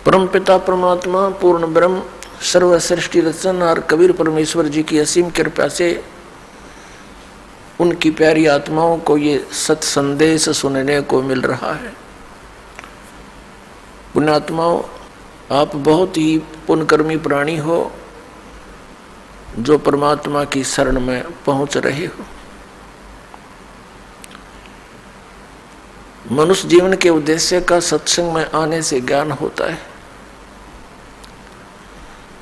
परम पिता परमात्मा पूर्ण ब्रह्म सर्व सृष्टि रचन और कबीर परमेश्वर जी की असीम कृपा से उनकी प्यारी आत्माओं को ये सत संदेश सुनने को मिल रहा है। पुण्यात्माओं, आप बहुत ही पुण्यकर्मी प्राणी हो जो परमात्मा की शरण में पहुंच रहे हो। मनुष्य जीवन के उद्देश्य का सत्संग में आने से ज्ञान होता है।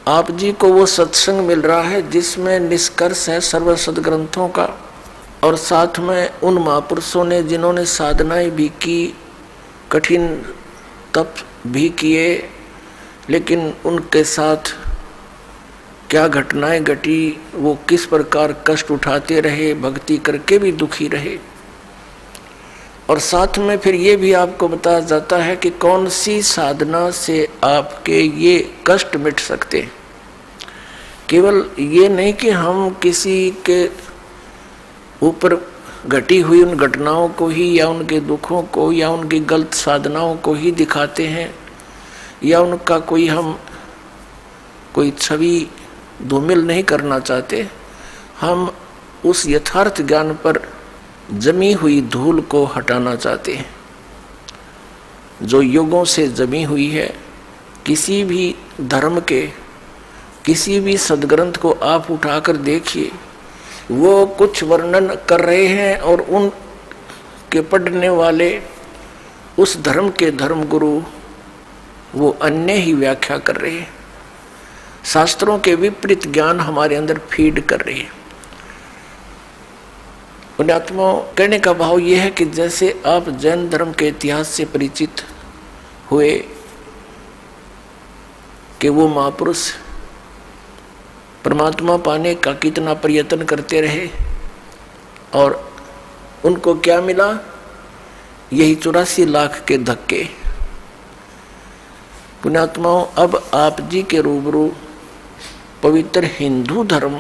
आप जी को वो सत्संग मिल रहा है जिसमें निष्कर्ष है सर्व सदग्रंथों का, और साथ में उन महापुरुषों ने जिन्होंने साधनाएं भी की, कठिन तप भी किए, लेकिन उनके साथ क्या घटनाएं घटी, वो किस प्रकार कष्ट उठाते रहे, भक्ति करके भी दुखी रहे। और साथ में फिर ये भी आपको बताया जाता है कि कौन सी साधना से आपके ये कष्ट मिट सकते हैं। केवल ये नहीं कि हम किसी के ऊपर घटी हुई उन घटनाओं को ही या उनके दुखों को या उनकी गलत साधनाओं को ही दिखाते हैं या उनका कोई छवि धूमिल नहीं करना चाहते। हम उस यथार्थ ज्ञान पर जमी हुई धूल को हटाना चाहते हैं जो युगों से जमी हुई है। किसी भी धर्म के किसी भी सदग्रंथ को आप उठाकर देखिए, वो कुछ वर्णन कर रहे हैं और उन के पढ़ने वाले उस धर्म के धर्म गुरु वो अन्य ही व्याख्या कर रहे हैं। शास्त्रों के विपरीत ज्ञान हमारे अंदर फीड कर रहे हैं। पुण्यात्माओं, कहने का भाव यह है कि जैसे आप जैन धर्म के इतिहास से परिचित हुए कि वो महापुरुष परमात्मा पाने का कितना प्रयत्न करते रहे और उनको क्या मिला, यही 84 लाख के धक्के। पुण्यात्माओं, अब आप जी के रूबरू पवित्र हिंदू धर्म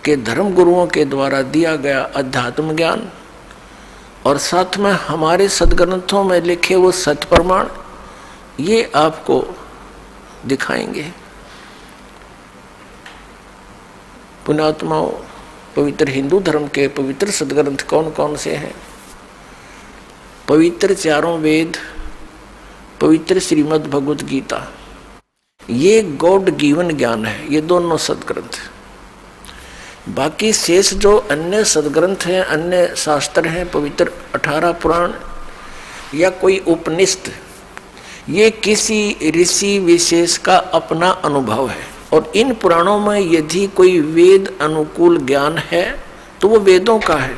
के धर्म गुरुओं के द्वारा दिया गया अध्यात्म ज्ञान और साथ में हमारे सदग्रंथों में लिखे वो सत्य प्रमाण, ये आपको दिखाएंगे। पुण्यात्माओं, पवित्र हिंदू धर्म के पवित्र सदग्रंथ कौन कौन से हैं? पवित्र चारों वेद, पवित्र श्रीमद् भगवत गीता, ये गॉड गिवन ज्ञान है, ये दोनों सदग्रंथ। बाकी शेष जो अन्य सदग्रंथ हैं, अन्य शास्त्र हैं, पवित्र 18 पुराण या कोई उपनिषद, ये किसी ऋषि विशेष का अपना अनुभव है। और इन पुराणों में यदि कोई वेद अनुकूल ज्ञान है तो वो वेदों का है,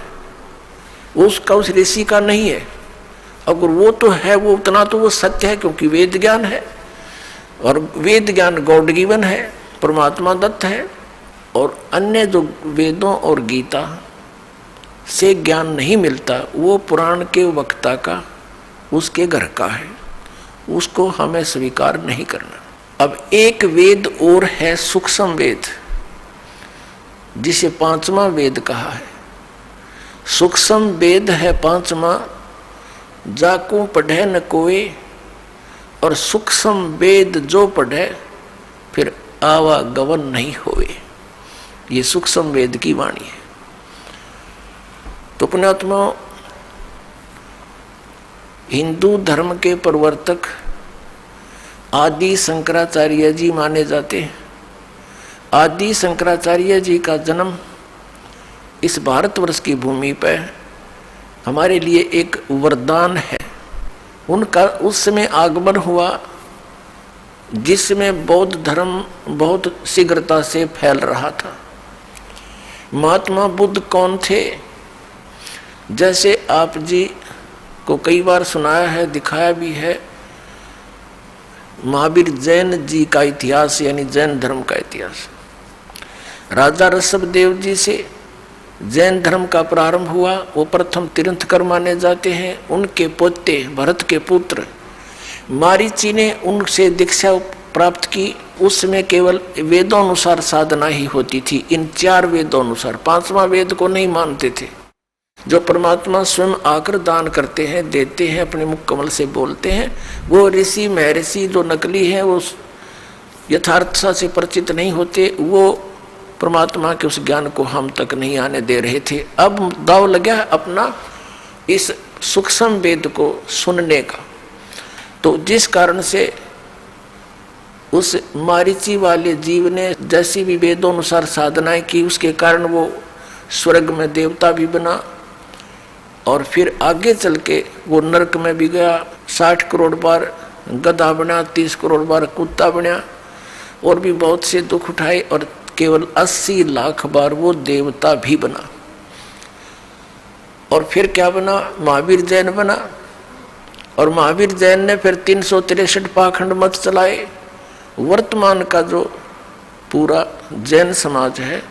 उसका उस ऋषि का नहीं है। अगर वो तो है, वो उतना तो वो सत्य है क्योंकि वेद ज्ञान है और वेद ज्ञान गॉड गिवन है, परमात्मा दत्त है। और अन्य जो वेदों और गीता से ज्ञान नहीं मिलता, वो पुराण के वक्ता का, उसके घर का है, उसको हमें स्वीकार नहीं करना। अब एक वेद और है सूक्ष्म वेद, जिसे 5वां वेद कहा है। सूक्ष्म वेद है 5वां, जाकू पढ़े न कोई, और सूक्ष्म वेद जो पढ़े फिर आवागमन नहीं होवे। ये सूक्ष्म वेद की वाणी है। तो पुण्यात्मा, हिंदू धर्म के प्रवर्तक आदि शंकराचार्य जी माने जाते हैं। आदि शंकराचार्य जी का जन्म इस भारतवर्ष की भूमि पर हमारे लिए एक वरदान है। उनका उस समय आगमन हुआ जिसमें बौद्ध धर्म बहुत शीघ्रता से फैल रहा था। महात्मा बुद्ध कौन थे? जैसे आप जी को कई बार सुनाया है, दिखाया भी है, महावीर जैन जी का इतिहास यानी जैन धर्म का इतिहास। राजा ऋषभदेव जी से जैन धर्म का प्रारंभ हुआ। वो प्रथम तीर्थंकर माने जाते हैं। उनके पोते भरत के पुत्र मारीची ने उनसे दीक्षा प्राप्त की। उसमें केवल वेदों अनुसार साधना ही होती थी, इन 4 वेदों अनुसार। 5वां वेद को नहीं मानते थे। जो परमात्मा स्वयं आकर दान करते हैं, देते हैं, अपने मुख कमल से बोलते हैं, वो ऋषि महर्षि जो नकली हैं, वो यथार्थता से परिचित नहीं होते, वो परमात्मा के उस ज्ञान को हम तक नहीं आने दे रहे थे। अब दाव लगा अपना इस सूक्ष्म वेद को सुनने का। तो जिस कारण से उस मारीची वाले जीव ने जैसी भी वेदोनुसार साधनाएं की, उसके कारण वो स्वर्ग में देवता भी बना और फिर आगे चल के वो नरक में भी गया। 60 करोड़ बार गधा बना, 30 करोड़ बार कुत्ता बना और भी बहुत से दुख उठाए और केवल 80 लाख बार वो देवता भी बना। और फिर क्या बना? महावीर जैन बना। और महावीर जैन ने फिर 363 पाखंड मत चलाए। वर्तमान का जो पूरा जैन समाज है,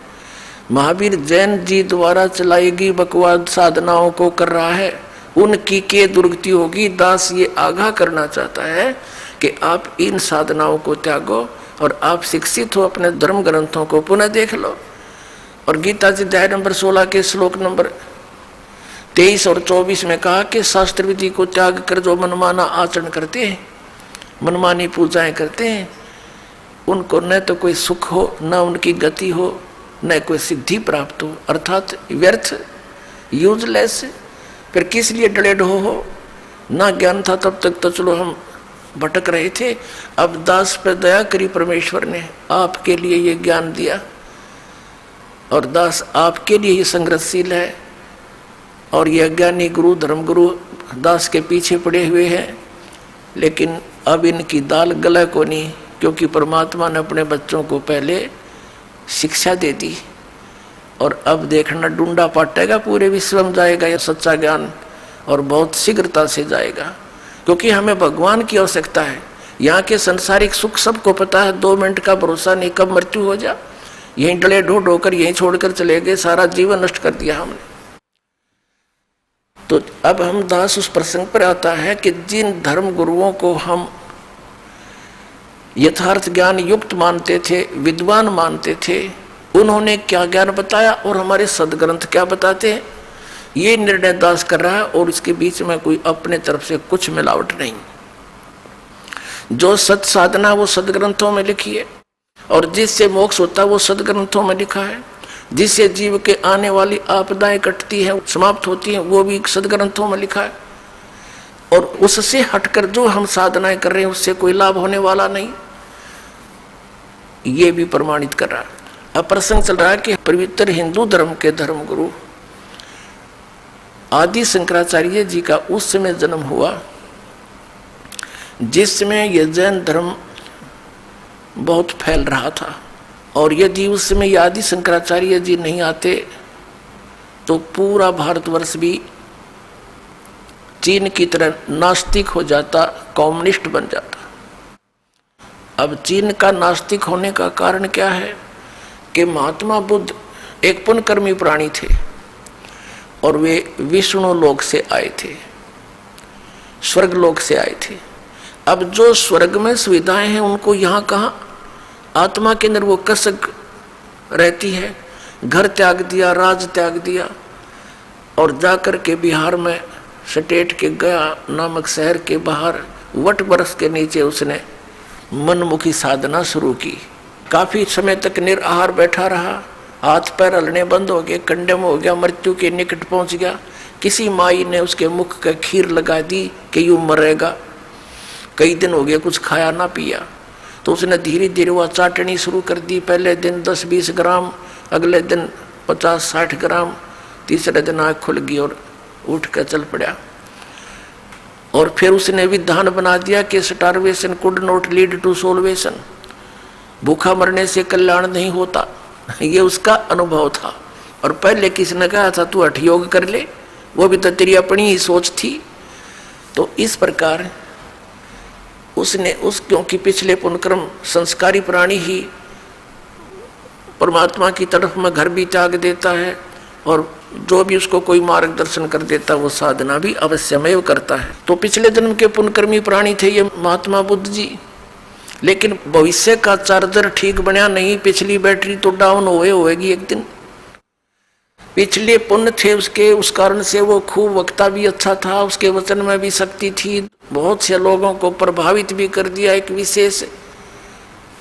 महावीर जैन जी द्वारा चलाई गई बकवाद साधनाओं को कर रहा है। उनकी के दुर्गति होगी। दास ये आगाह करना चाहता है कि आप इन साधनाओं को त्यागो और आप शिक्षित हो, अपने धर्म ग्रंथों को पुनः देख लो। और गीता जी अध्याय नंबर 16 के श्लोक नंबर 23 और 24 में कहा कि शास्त्र विधि को त्याग कर जो मनमाना आचरण करते हैं, मनमानी पूजाएं करते हैं, उनको न तो कोई सुख हो, न उनकी गति हो, न कोई सिद्धि प्राप्त हो, अर्थात व्यर्थ, यूजलेस। फिर किस लिए डले ढो हो? ना ज्ञान था तब तक तो चलो हम भटक रहे थे। अब दास पर दया करी परमेश्वर ने, आपके लिए ये ज्ञान दिया और दास आपके लिए ही संघर्षशील है। और ये अज्ञानी गुरु, धर्म गुरु दास के पीछे पड़े हुए हैं, लेकिन अब इनकी दाल गला को नहीं, क्योंकि परमात्मा ने अपने बच्चों को पहले शिक्षा दे दी। और अब देखना डूंडा पाटेगा, पूरे विश्व में जाएगा यह सच्चा ज्ञान और बहुत शीघ्रता से जाएगा, क्योंकि हमें भगवान की आवश्यकता है। यहाँ के संसारिक सुख सबको पता है, 2 मिनट का भरोसा नहीं कब मृत्यु हो जा। यहीं डले ढो होकर यहीं छोड़कर चले गए, सारा जीवन नष्ट कर दिया हमने। तो अब हम दास उस प्रसंग पर आता है कि जिन धर्म गुरुओं को हम यथार्थ ज्ञान युक्त मानते थे, विद्वान मानते थे, उन्होंने क्या ज्ञान बताया और हमारे सदग्रंथ क्या बताते हैं, ये निर्णय दास कर रहा है। और इसके बीच में कोई अपने तरफ से कुछ मिलावट नहीं। जो सत साधना वो सदग्रंथों में लिखी है, और जिससे मोक्ष होता है वो सदग्रंथों में लिखा है। जिससे जीव के आने वाली आपदाएं कटती हैं, समाप्त होती हैं, वो भी सदग्रंथों में लिखा है। और उससे हटकर जो हम साधनाएं कर रहे हैं उससे कोई लाभ होने वाला नहीं, ये भी प्रमाणित कर रहा है। अब प्रसंग चल रहा है कि पवित्र हिंदू धर्म के धर्म गुरु आदि शंकराचार्य जी का उस समय जन्म हुआ जिसमें यह जैन धर्म बहुत फैल रहा था। और यदि उस समय आदि शंकराचार्य जी नहीं आते तो पूरा भारतवर्ष भी चीन की तरह नास्तिक हो जाता, कम्युनिस्ट बन जाता। अब चीन का नास्तिक होने का कारण क्या है कि महात्मा बुद्ध एक पुण्यकर्मी प्राणी थे और वे विष्णु लोक से आए थे, स्वर्ग लोक से आए थे। अब जो स्वर्ग में सुविधाएं हैं उनको यहाँ कहाँ, आत्मा के अंदर वो कसक रहती है। घर त्याग दिया, राज त्याग दिया और जाकर के बिहार में सटेट के गया नामक शहर के बाहर वट वृक्ष के नीचे उसने मनमुखी साधना शुरू की। काफी समय तक निराहार बैठा रहा, हाथ पैर हलने बंद हो गए, कंडम हो गया, मृत्यु के निकट पहुंच गया। किसी माई ने उसके मुख का खीर लगा दी कि यूं मरेगा। कई दिन हो गए कुछ खाया ना पिया, तो उसने धीरे धीरे वह चाटनी शुरू कर दी। पहले दिन 10-20 ग्राम, अगले दिन 50-60 ग्राम, तीसरे दिन आँख खुल गई और उठ कर चल पड़ा। और फिर उसने विधान बना दिया कि starvation could not lead to salvation, भूखा मरने से कल्याण नहीं होता। ये उसका अनुभव था। और पहले किसी ने कहा था तू हठ योग कर ले, वो भी तो तेरी अपनी ही सोच थी। तो इस प्रकार उसने क्योंकि पिछले पुण्यक्रम संस्कारी प्राणी ही परमात्मा की तरफ में घर भी त्याग देता है और जो भी उसको कोई मार्गदर्शन कर देता वो साधना भी अवश्यमेव करता है। तो पिछले जन्म के पुण्यकर्मी प्राणी थे ये महात्मा बुद्ध जी, लेकिन भविष्य का चार्जर ठीक बना नहीं, पिछली बैटरी तो डाउन होएगी एक दिन। पिछले पुण्य थे उसके, उस कारण से वो खूब वक्ता भी अच्छा था, उसके वचन में भी शक्ति थी, बहुत से लोगों को प्रभावित भी कर दिया। एक विशेष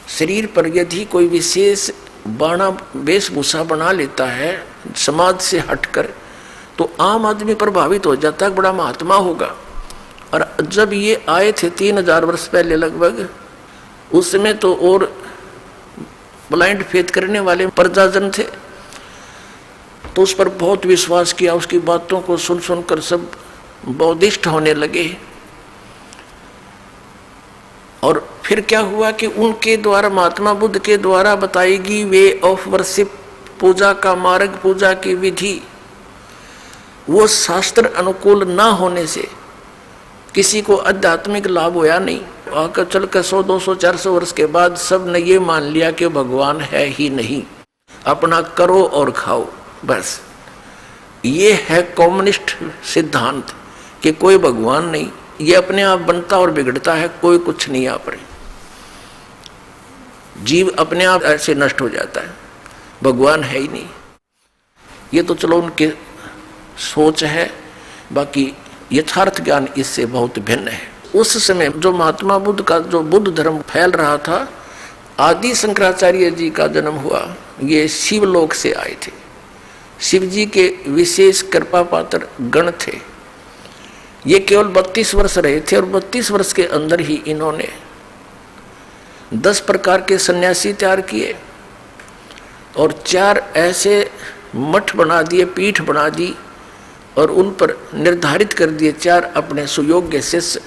शरीर पर यदि कोई विशेष बाणा वेशभूषा बना लेता है समाज से हटकर, तो आम आदमी प्रभावित हो जाता है, बड़ा महात्मा होगा। और जब ये आए थे 3000 वर्ष पहले लगभग, उस समय तो और ब्लाइंड फेथ करने वाले प्रजाजन थे, तो उस पर बहुत विश्वास किया, उसकी बातों को सुन सुनकर सब बौद्धिष्ट होने लगे। और फिर क्या हुआ कि उनके द्वारा, महात्मा बुद्ध के द्वारा बताई गई वे ऑफ वर्शिप, पूजा का मार्ग, पूजा की विधि, वो शास्त्र अनुकूल ना होने से किसी को आध्यात्मिक लाभ होया नहीं। आकर चल कर 100, 200, 400 वर्ष के बाद सब ने ये मान लिया कि भगवान है ही नहीं, अपना करो और खाओ, बस। ये है कम्युनिस्ट सिद्धांत कि कोई भगवान नहीं, ये अपने आप बनता और बिगड़ता है, कोई कुछ नहीं आप रहे, जीव अपने आप ऐसे नष्ट हो जाता है, भगवान है ही नहीं। ये तो चलो उनके सोच है, बाकी यथार्थ ज्ञान इससे बहुत भिन्न है। उस समय जो महात्मा बुद्ध का जो बुद्ध धर्म फैल रहा था, आदि शंकराचार्य जी का जन्म हुआ, ये शिवलोक से आए थे, शिव जी के विशेष कृपा पात्र गण थे। ये केवल 32 वर्ष रहे थे और 32 वर्ष के अंदर ही इन्होंने 10 प्रकार के सन्यासी तैयार किए और 4 ऐसे मठ बना दिए, पीठ बना दी और उन पर निर्धारित कर दिए 4 अपने सुयोग्य शिष्य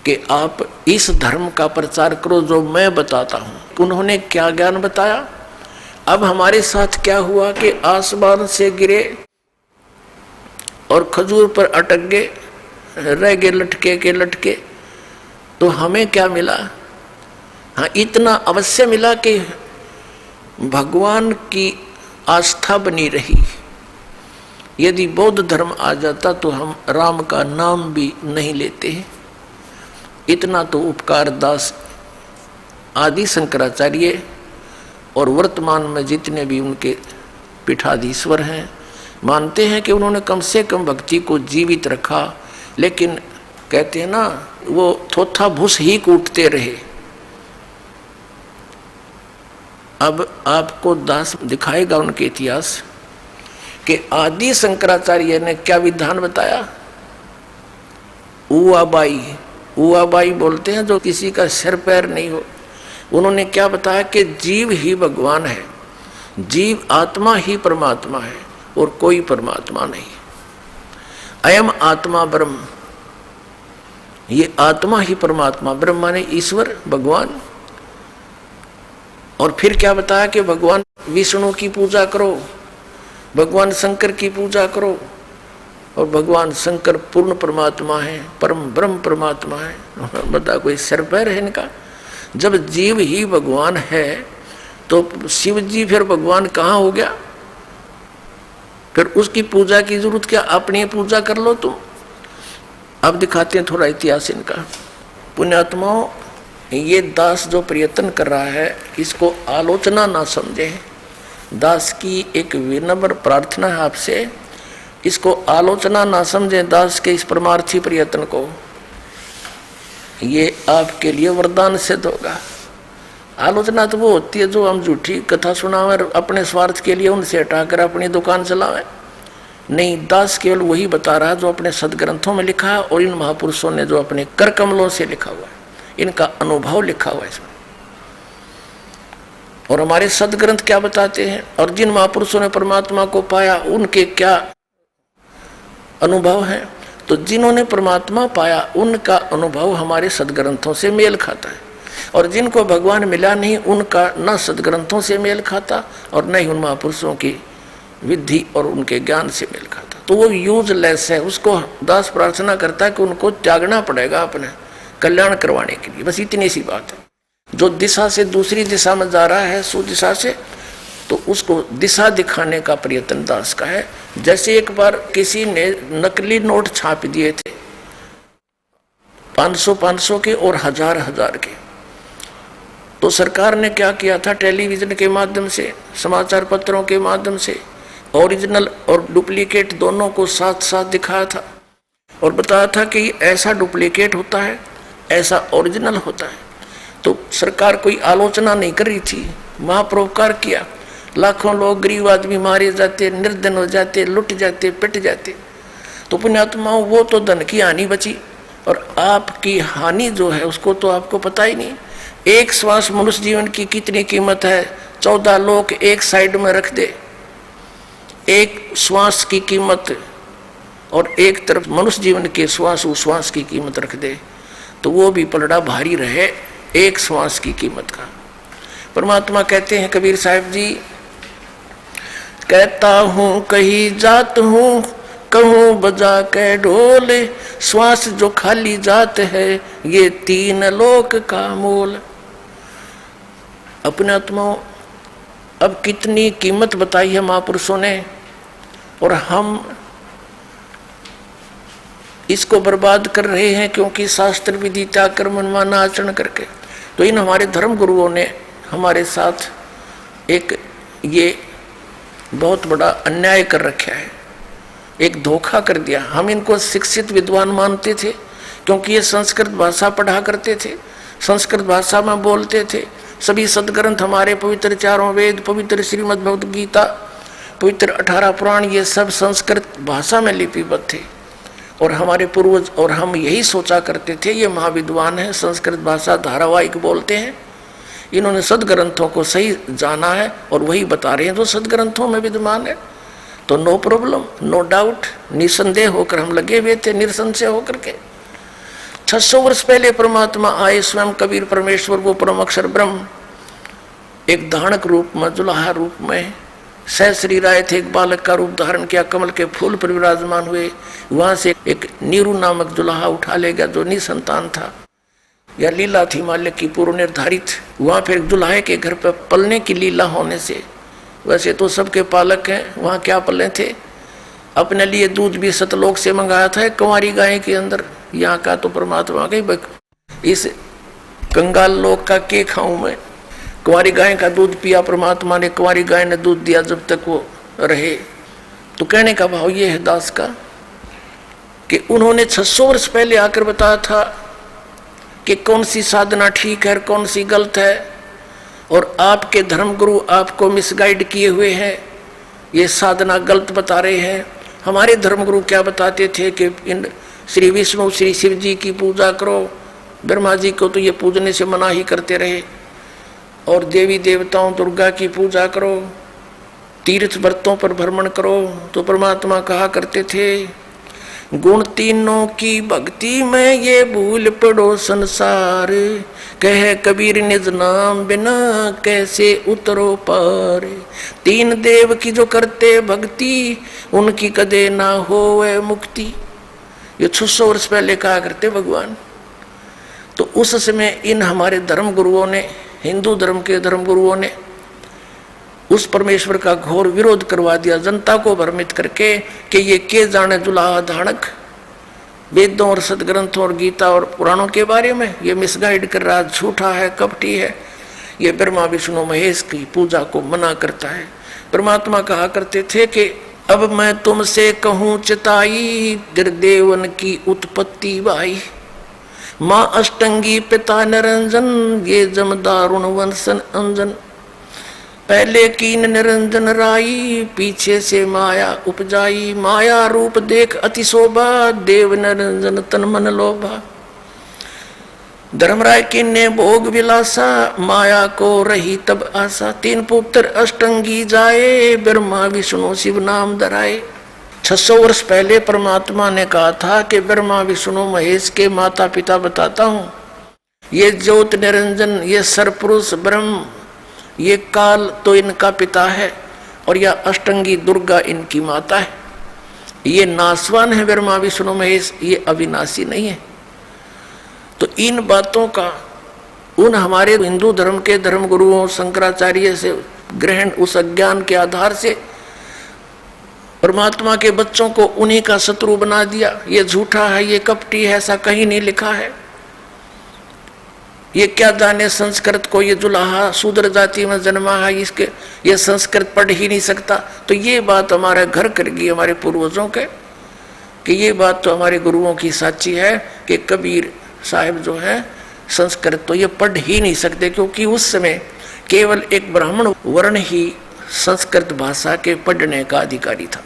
कि आप इस धर्म का प्रचार करो जो मैं बताता हूं। उन्होंने क्या ज्ञान बताया? अब हमारे साथ क्या हुआ कि आसमान से गिरे और खजूर पर अटक गए, रह गए लटके के लटके, तो हमें क्या मिला? हाँ, इतना अवश्य मिला कि भगवान की आस्था बनी रही। यदि बौद्ध धर्म आ जाता तो हम राम का नाम भी नहीं लेते हैं। इतना तो उपकार दास आदि शंकराचार्य और वर्तमान में जितने भी उनके पीठाधीश्वर हैं मानते हैं कि उन्होंने कम से कम भक्ति को जीवित रखा। लेकिन कहते हैं ना, वो थोथा भूस ही कूटते रहे। अब आपको दास दिखाएगा उनके इतिहास कि आदि शंकराचार्य ने क्या विधान बताया। उआबाई बोलते हैं जो किसी का सिर पैर नहीं हो। उन्होंने क्या बताया कि जीव ही भगवान है, जीव आत्मा ही परमात्मा है और कोई परमात्मा नहीं। अयम आत्मा ब्रह्म, ये आत्मा ही परमात्मा, ब्रह्म माने ईश्वर भगवान। और फिर क्या बताया कि भगवान विष्णु की पूजा करो, भगवान शंकर की पूजा करो, और भगवान शंकर पूर्ण परमात्मा है, परम ब्रह्म परमात्मा है। बता कोई सिर पैर है इनका? जब जीव ही भगवान है तो शिव जी फिर भगवान कहाँ हो गया? फिर उसकी पूजा की जरूरत क्या? अपनी पूजा कर लो तुम। अब दिखाते हैं थोड़ा इतिहास इनका। पुण्यात्माओं, ये दास जो प्रयत्न कर रहा है इसको आलोचना ना समझे। दास की एक विनम्र प्रार्थना है आपसे, इसको आलोचना ना समझें दास के इस परमार्थी प्रयत्न को। ये आपके लिए वरदान सिद्ध होगा। आलोचना तो वो होती है जो हम झूठी कथा सुनावें अपने स्वार्थ के लिए, उनसे हटाकर अपनी दुकान चलावें। नहीं, दास केवल वही बता रहा है जो अपने सदग्रंथों में लिखा है और इन महापुरुषों ने जो अपने कर कमलों से लिखा हुआ है, इनका अनुभव लिखा हुआ है इसमें। और हमारे सदग्रंथ क्या बताते हैं और जिन महापुरुषों ने परमात्मा को पाया उनके क्या अनुभव है। तो जिन्होंने परमात्मा पाया उनका अनुभव हमारे सदग्रंथों से मेल खाता है, और जिनको भगवान मिला नहीं उनका न सदग्रंथों से मेल खाता और न ही उन महापुरुषों की विधि और उनके ज्ञान से मेल खाता। तो वो यूजलेस है। उसको दास प्रार्थना करता है कि उनको त्यागना पड़ेगा अपने कल्याण करवाने के लिए। बस इतनी सी बात है। जो दिशा से दूसरी दिशा में जा रहा है सुदिशा से, तो उसको दिशा दिखाने का प्रयत्न दास का है। जैसे एक बार किसी ने नकली नोट छाप दिए थे 500-500 के और 1000-1000 के, तो सरकार ने क्या किया था, टेलीविजन के माध्यम से, समाचार पत्रों के माध्यम से ओरिजिनल और डुप्लीकेट दोनों को साथ साथ दिखाया था और बताया था कि ऐसा डुप्लीकेट होता है, ऐसा ओरिजिनल होता है। तो सरकार कोई आलोचना नहीं कर रही थी, महापरोपकार किया। लाखों लोग, गरीब आदमी मारे जाते, निर्धन हो जाते, लुट जाते, पिट जाते। तो पुण्यात्माओं, वो तो धन की हानि बची, और आपकी हानि जो है उसको तो आपको पता ही नहीं। एक श्वास मनुष्य जीवन की कितनी कीमत है, 14 लोग एक साइड में रख दे, एक श्वास की कीमत, और एक तरफ मनुष्य जीवन के श्वास उश्वास की कीमत रख दे, तो वो भी पलड़ा भारी रहे एक श्वास की कीमत का। परमात्मा कहते हैं कबीर साहब जी, कहता हूँ कहीं जात हूँ, कहूँ बजा के ढोल, श्वास जो खाली जात है ये 3 लोक का मोल। अपने आत्माओं, अब कितनी कीमत बताई है महापुरुषों ने, और हम इसको बर्बाद कर रहे हैं क्योंकि शास्त्र विधि त्याग कर मनमाना आचरण करके। तो इन हमारे धर्म गुरुओं ने हमारे साथ एक ये बहुत बड़ा अन्याय कर रखा है, एक धोखा कर दिया। हम इनको शिक्षित विद्वान मानते थे क्योंकि ये संस्कृत भाषा पढ़ा करते थे, संस्कृत भाषा में बोलते थे। सभी सदग्रंथ हमारे पवित्र 4 वेद, पवित्र श्रीमद् भगवद गीता, पवित्र 18 पुराण, ये सब संस्कृत भाषा में लिपिबद्ध थे। और हमारे पूर्वज और हम यही सोचा करते थे ये महाविद्वान है, संस्कृत भाषा धारावाहिक बोलते हैं, इन्होंने सदग्रंथों को सही जाना है और वही बता रहे हैं जो सदग्रंथों में विद्यमान है। तो नो प्रॉब्लम, नो डाउट, निसंदेह होकर हम लगे हुए थे, निसंशय होकर के। 600 वर्ष पहले परमात्मा आए, स्वयं कबीर परमेश्वर, वो परम अक्षर ब्रह्म, एक धारणक रूप में, जुलाहा रूप में सहश्री राय थे, एक बालक का रूप धारण किया, कमल के फूल पर विराजमान हुए। वहां से एक नीरू नामक जुलाहा उठा ले गया जो निसंतान था, या लीला थी मालिक की पूर्व निर्धारित। वहां फिर जुलाहे के घर पर पलने की लीला होने से, वैसे तो सबके पालक हैं, वहां क्या पले थे, अपने लिए दूध भी सतलोक से मंगाया था कुंवारी गाय के अंदर। यहाँ का तो परमात्मा के इस कंगाल लोक का के खाऊं मैं, कुंवारी गाय का दूध पिया परमात्मा ने, कुंवारी गाय ने दूध दिया जब तक वो रहे। तो कहने का भाव ये है दास का कि उन्होंने 600 वर्ष पहले आकर बताया था कि कौन सी साधना ठीक है और कौन सी गलत है, और आपके धर्मगुरु आपको मिसगाइड किए हुए हैं, ये साधना गलत बता रहे हैं। हमारे धर्मगुरु क्या बताते थे कि इन श्री विष्णु श्री शिव जी की पूजा करो, ब्रह्मा जी को तो ये पूजने से मना ही करते रहे, और देवी देवताओं दुर्गा की पूजा करो, तीर्थ व्रतों पर भ्रमण करो। तो परमात्मा कहा करते थे, गुण तीनों की भक्ति में ये भूल पड़ो संसार, कहे कबीर निज नाम बिना कैसे उतरो पार। 3 देव की जो करते भक्ति, उनकी कदे ना होवे मुक्ति। ये 600 वर्ष पहले कहा करते भगवान। तो उस समय इन हमारे धर्म गुरुओं ने, हिंदू धर्म के धर्म गुरुओं ने उस परमेश्वर का घोर विरोध करवा दिया, जनता को भ्रमित करके कि ये के जाने जुलाहा धारणक वेदों और सदग्रंथों और गीता और पुराणों के बारे में ये मिसगाइड कर रहा, झूठा है, कपटी है, ये ब्रह्मा विष्णु महेश की पूजा को मना करता है। परमात्मा कहा करते थे कि अब मैं तुमसे कहूँ चिताई, देवन की उत्पत्ति बाई, माँ अष्टंगी पिता निरंजन, ये जमदारुण वंशन अंजन। पहले कीन निरंजन राई, पीछे से माया उपजाई, माया रूप देख अति शोभा, देव निरंजन तन मन लोभा। धर्मराय किन्ने भोग विलासा, माया को रही तब आशा। 3 पुत्र अष्टंगी जाए, ब्रह्मा विष्णु शिव नाम धराए। 600 वर्ष पहले परमात्मा ने कहा था कि ब्रह्मा विष्णु महेश के माता पिता बताता हूँ, ये ज्योत निरंजन, ये सरपुरुष ब्रह्म, ये काल तो इनका पिता है, और यह अष्टंगी दुर्गा इनकी माता है। ये नासवान है ब्रह्मा विष्णु महेश, ये अविनाशी नहीं है। तो इन बातों का उन हमारे हिंदू धर्म के धर्म गुरुओं शंकराचार्य से ग्रहण, उस अज्ञान के आधार से परमात्मा के बच्चों को उन्हीं का शत्रु बना दिया। ये झूठा है, ये कपटी है, ऐसा कहीं नहीं लिखा है। ये क्या जाने संस्कृत को, ये जुलाहा शूद्र जाति में जन्मा है, इसके ये संस्कृत पढ़ ही नहीं सकता। तो ये बात हमारे घर कर गई हमारे पूर्वजों के, कि ये बात तो हमारे गुरुओं की साची है कि कबीर साहिब जो है संस्कृत तो ये पढ़ ही नहीं सकते, क्योंकि उस समय केवल एक ब्राह्मण वर्ण ही संस्कृत भाषा के पढ़ने का अधिकारी था।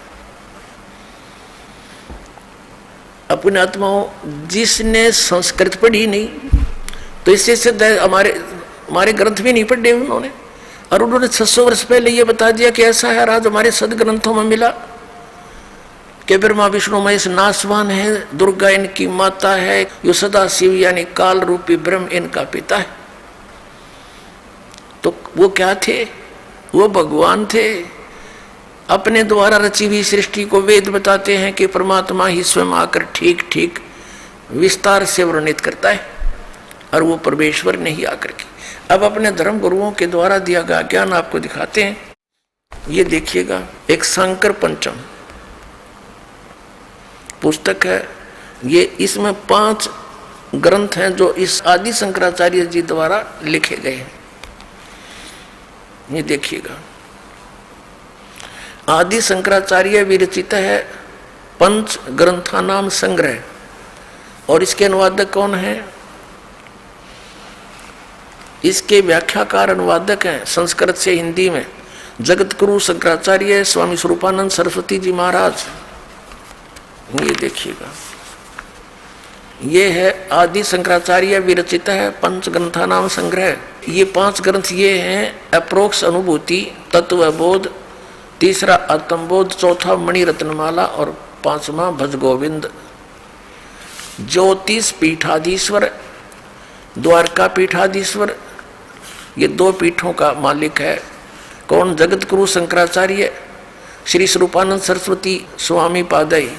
अपने आत्माओं, जिसने संस्कृत पढ़ी नहीं, तो इससे सिद्ध है हमारे ग्रंथ भी नहीं पढ़े उन्होंने, और उन्होंने 600 वर्ष पहले ये बता दिया कि ऐसा है। आज हमारे सदग्रंथों में मिला कि ब्रह्मा विष्णु महेश नासवान है, दुर्गा इनकी माता है, यो सदा शिव यानी काल रूपी ब्रह्म इनका पिता है। तो वो क्या थे? वो भगवान थे। अपने द्वारा रची हुई सृष्टि को वेद बताते हैं कि परमात्मा ही स्वयं आकर ठीक ठीक विस्तार से वर्णित करता है, और वो परमेश्वर ने ही आकर के अब अपने धर्म गुरुओं के द्वारा दिया गया ज्ञान आपको दिखाते हैं। ये देखिएगा, एक शंकर पंचम पुस्तक है ये, इसमें 5 ग्रंथ हैं जो इस आदि शंकराचार्य जी द्वारा लिखे गए हैं। ये देखिएगा, आदि शंकराचार्य विरचित है पंच ग्रंथानाम संग्रह, और इसके अनुवादक कौन है? इसके व्याख्याकार अनुवादक हैं संस्कृत से हिंदी में जगत गुरु शंकराचार्य स्वामी स्वरूपानंद सरस्वती जी महाराज। ये देखिएगा, ये है आदि शंकराचार्य विरचित है पंच ग्रंथानाम संग्रह। ये 5 ग्रंथ ये हैं अप्रोक्ष अनुभूति, तत्वबोध, तीसरा आत्मबोध, चौथा मणि रत्नमाला और 5वां भज गोविंद। ज्योतिष पीठाधीश्वर, द्वारका पीठाधीश्वर, ये 2 पीठों का मालिक है। कौन? जगत गुरु शंकराचार्य श्री स्वरूपानंद सरस्वती स्वामी पादय।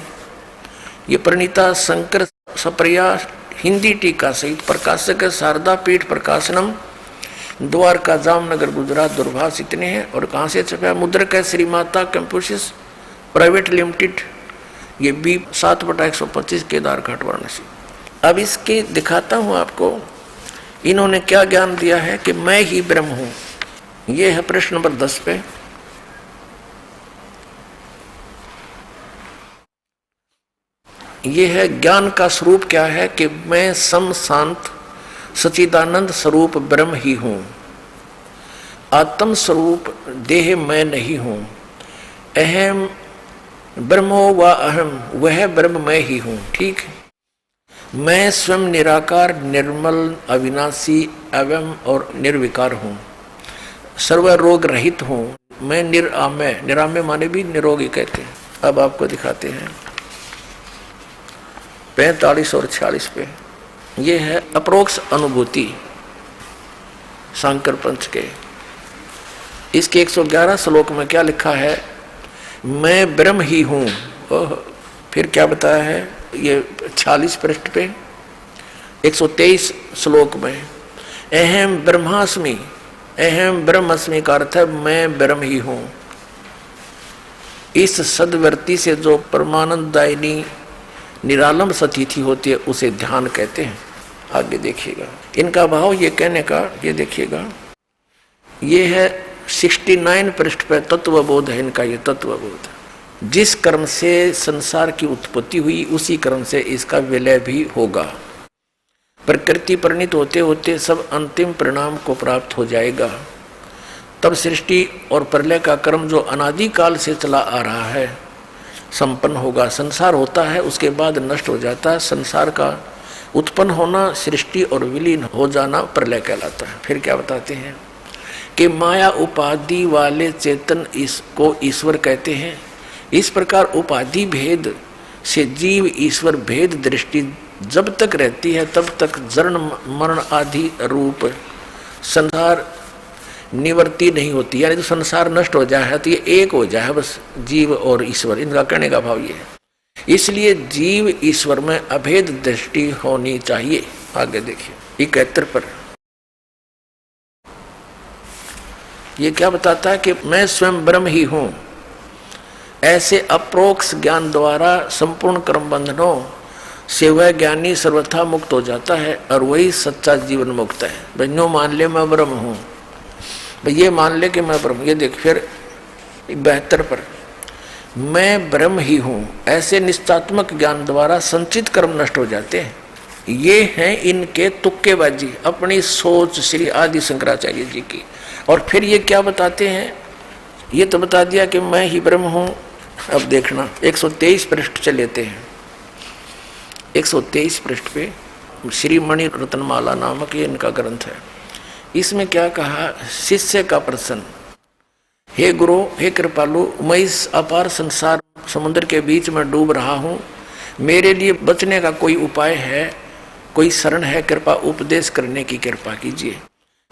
ये प्रणीता शंकर सप्रिया हिंदी टीका सहित प्रकाशक है शारदा पीठ प्रकाशनम, द्वारका जामनगर गुजरात दूरभाष। इतने हैं। और कहाँ से छपा? मुद्रक है श्री माता कंप्यूसिस प्राइवेट लिमिटेड, ये B 7/125 केदारघाट वाराणसी। अब इसके दिखाता हूँ आपको इन्होंने क्या ज्ञान दिया है कि मैं ही ब्रह्म हूँ। ये है प्रश्न नंबर 10 पे। ये है ज्ञान का स्वरूप क्या है कि मैं सम शांत सचिदानंद स्वरूप ब्रह्म ही हूँ। आत्म स्वरूप देह मैं नहीं हूँ। अहम ब्रह्मो व अहम, वह ब्रह्म मैं ही हूँ। ठीक है, मैं स्वयं निराकार निर्मल अविनाशी अवयव और निर्विकार हूँ। सर्व रोग रहित हूँ। मैं निरामय, निरामय माने भी निरोगी कहते हैं। अब आपको दिखाते हैं 45 और 46 पे। ये है अप्रोक्ष अनुभूति शंकर पंच के। इसके 111 श्लोक में क्या लिखा है? मैं ब्रह्म ही हूँ। फिर क्या बताया है? ये 46 पृष्ठ पे 123 श्लोक में अहम ब्रह्मास्मि, अहम ब्रह्मस्मि का अर्थ है मैं ब्रह्म ही हूँ। इस सदवृत्ति से जो परमानंददायिनी निरालंब सतिथि होती है उसे ध्यान कहते हैं। आगे देखिएगा इनका भाव ये कहने का, ये देखिएगा, ये है 69 पृष्ठ पर तत्वबोध है इनका। ये तत्वबोध, जिस कर्म से संसार की उत्पत्ति हुई उसी कर्म से इसका विलय भी होगा। प्रकृति परिणित होते होते सब अंतिम परिणाम को प्राप्त हो जाएगा। तब सृष्टि और प्रलय का कर्म जो अनादिकाल से चला आ रहा है संपन्न होगा। संसार होता है, उसके बाद नष्ट हो जाता है। संसार का उत्पन्न होना, सृष्टि और विलीन हो जाना प्रलय कहलाता है। फिर क्या बताते हैं कि माया उपाधि वाले चेतन इसको ईश्वर कहते हैं। इस प्रकार उपाधि भेद से जीव ईश्वर भेद दृष्टि जब तक रहती है तब तक जन्म मरण आदि रूप संसार निवृत्ति नहीं होती। यानी तो संसार नष्ट हो जाए तो ये एक हो जाए बस जीव और ईश्वर। इनका कहने का भाव ये है। इसलिए जीव ईश्वर में अभेद दृष्टि होनी चाहिए। आगे देखिए 71 पर ये क्या बताता है कि मैं स्वयं ब्रह्म ही हूँ। ऐसे अप्रोक्ष ज्ञान द्वारा संपूर्ण कर्म बंधनों से वह ज्ञानी सर्वथा मुक्त हो जाता है और वही सच्चा जीवन मुक्त है। बहनों मान ले मैं ब्रह्म हूँ, भाई ये मान ले कि मैं ब्रह्म। ये देख फिर 72 पर, मैं ब्रह्म ही हूँ, ऐसे निश्चात्मक ज्ञान द्वारा संचित कर्म नष्ट हो जाते हैं। ये हैं इनके तुक्केबाजी, अपनी सोच श्री आदि शंकराचार्य जी की। और फिर ये क्या बताते हैं, ये तो बता दिया कि मैं ही ब्रह्म हूँ। अब देखना 123 पृष्ठ चलेते हैं। 123 पृष्ठ पे श्री मणि रत्नमाला नामक ये इनका ग्रंथ है। इसमें क्या कहा, शिष्य का प्रश्न, हे गुरु, हे कृपालु, मैं इस अपार संसार समुद्र के बीच में डूब रहा हूँ, मेरे लिए बचने का कोई उपाय है, कोई शरण है, कृपा उपदेश करने की कृपा कीजिए।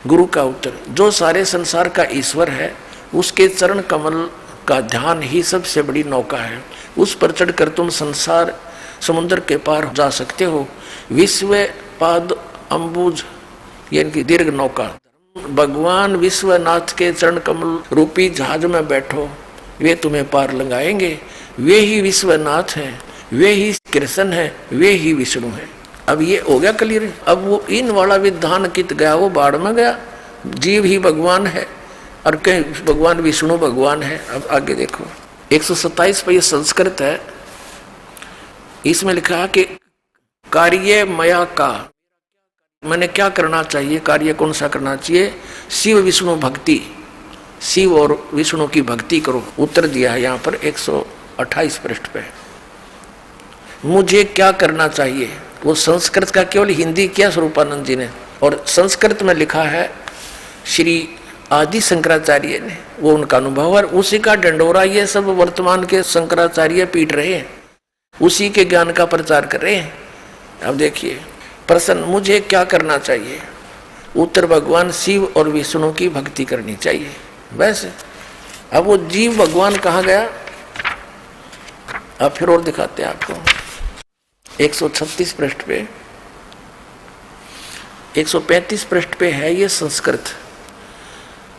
गुरु का उत्तर, जो सारे संसार का ईश्वर है उसके चरण कमल का ध्यान ही सबसे बड़ी नौका है। उस पर चढ़कर तुम संसार समुद्र के पार जा सकते हो। विश्व पाद अम्बुज यानी कि दीर्घ नौका, भगवान विश्वनाथ के चरण कमल रूपी जहाज में बैठो, वे तुम्हें पार लगाएंगे। वे ही विश्वनाथ हैं, वे ही कृष्ण हैं, वे ही विष्णु हैं। अब ये हो गया क्लियर। अब वो इन वाला विधान कित गया, वो बाढ़ में गया। जीव ही भगवान है और कहीं भगवान विष्णु भगवान है। अब आगे देखो 127 पर ये संस्कृत है, इसमें लिखा है कि कार्य मया का, मैंने क्या करना चाहिए, कार्य कौन सा करना चाहिए, शिव विष्णु भक्ति, शिव और विष्णु की भक्ति करो। उत्तर दिया है यहाँ पर 128 पृष्ठ पे। मुझे क्या करना चाहिए, वो संस्कृत का केवल हिंदी किया स्वरूपानंद जी ने, और संस्कृत में लिखा है श्री आदि शंकराचार्य ने, वो उनका अनुभव और उसी का डंडोरा ये सब वर्तमान के शंकराचार्य पीट रहे हैं, उसी के ज्ञान का प्रचार कर रहे हैं। अब देखिए प्रश्न, मुझे क्या करना चाहिए, उत्तर भगवान शिव और विष्णु की भक्ति करनी चाहिए। वैसे अब वो जीव भगवान कहाँ गया, अब फिर और दिखाते हैं आपको 136 पृष्ठ पे, 135 पृष्ठ पे है ये संस्कृत,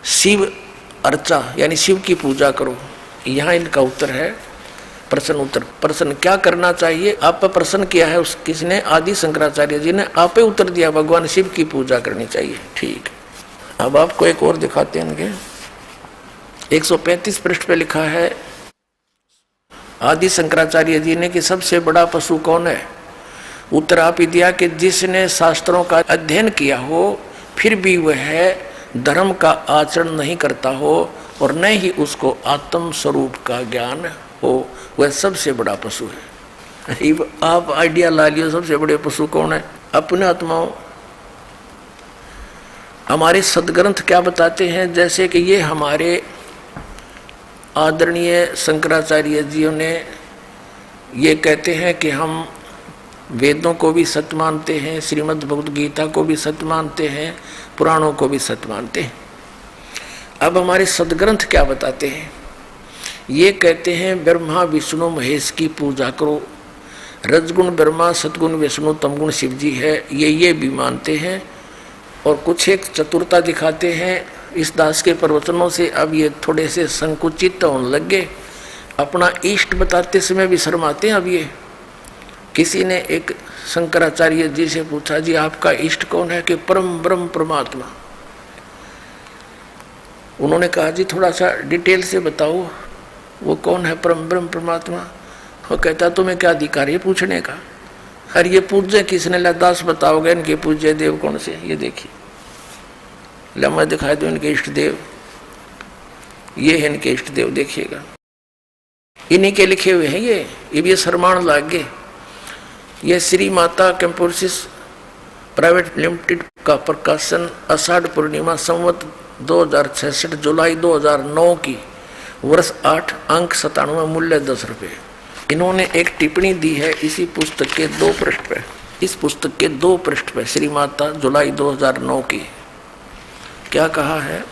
शिव अर्चा यानी शिव की पूजा करो। यहाँ इनका उत्तर है, प्रश्न उत्तर। प्रश्न क्या करना चाहिए, आप पर प्रश्न किया है उस किसने, आदि शंकराचार्य जी ने, आप पे उत्तर दिया भगवान शिव की पूजा करनी चाहिए। ठीक, अब आपको एक और दिखाते हैं इनके 135 पृष्ठ पे लिखा है आदि शंकराचार्य जी ने कि सबसे बड़ा पशु कौन है। उत्तर आप ही दिया कि जिसने शास्त्रों का अध्ययन किया हो फिर भी वह धर्म का आचरण नहीं करता हो और न ही उसको आत्म स्वरूप का ज्ञान हो, वह सबसे बड़ा पशु है। आप आइडिया ला लियो, सबसे बड़े पशु कौन है, अपने आत्माओं। हमारे सदग्रंथ क्या बताते हैं, जैसे कि ये हमारे आदरणीय शंकराचार्य जी ने ये कहते हैं कि हम वेदों को भी सत्य मानते हैं, श्रीमद् भगवद गीता को भी सत्य मानते हैं, पुराणों को भी सत्य मानते हैं। अब हमारे सदग्रंथ क्या बताते हैं, ये कहते हैं ब्रह्मा विष्णु महेश की पूजा करो, रजगुण ब्रह्मा सतगुण विष्णु तमगुण शिव जी है, ये भी मानते हैं। और कुछ एक चतुरता दिखाते हैं इस दास के प्रवचनों से। अब ये थोड़े से संकुचित होने लग गए, अपना इष्ट बताते समय भी शर्माते हैं। अब ये किसी ने एक शंकराचार्य जी से पूछा, जी आपका इष्ट कौन है, कि परम ब्रह्म परमात्मा। उन्होंने कहा जी थोड़ा सा डिटेल से बताओ वो कौन है परम ब्रह्म परमात्मा। वो कहता तुम्हें क्या अधिकार है पूछने का, अरे ये पूज्य किसने, ला दास बताओगे इनके पूज्य देव कौन से। ये देखिए ला मैं दिखाई दो इनके इष्ट देव, ये है इनके इष्ट देव, देखिएगा इन्हीं के लिखे हुए हैं। ये शर्माण लाग गए। ये श्री माता कंपोसिस प्राइवेट लिमिटेड का प्रकाशन आषाढ़ पूर्णिमा संवत 2066 जुलाई 2009 की, वर्ष 8, अंक 97, मूल्य 10 रुपये। इन्होंने एक टिप्पणी दी है इसी पुस्तक के 2 पृष्ठ पे, इस पुस्तक के 2 पृष्ठ पे, श्री माता जुलाई 2009 की। क्या कहा है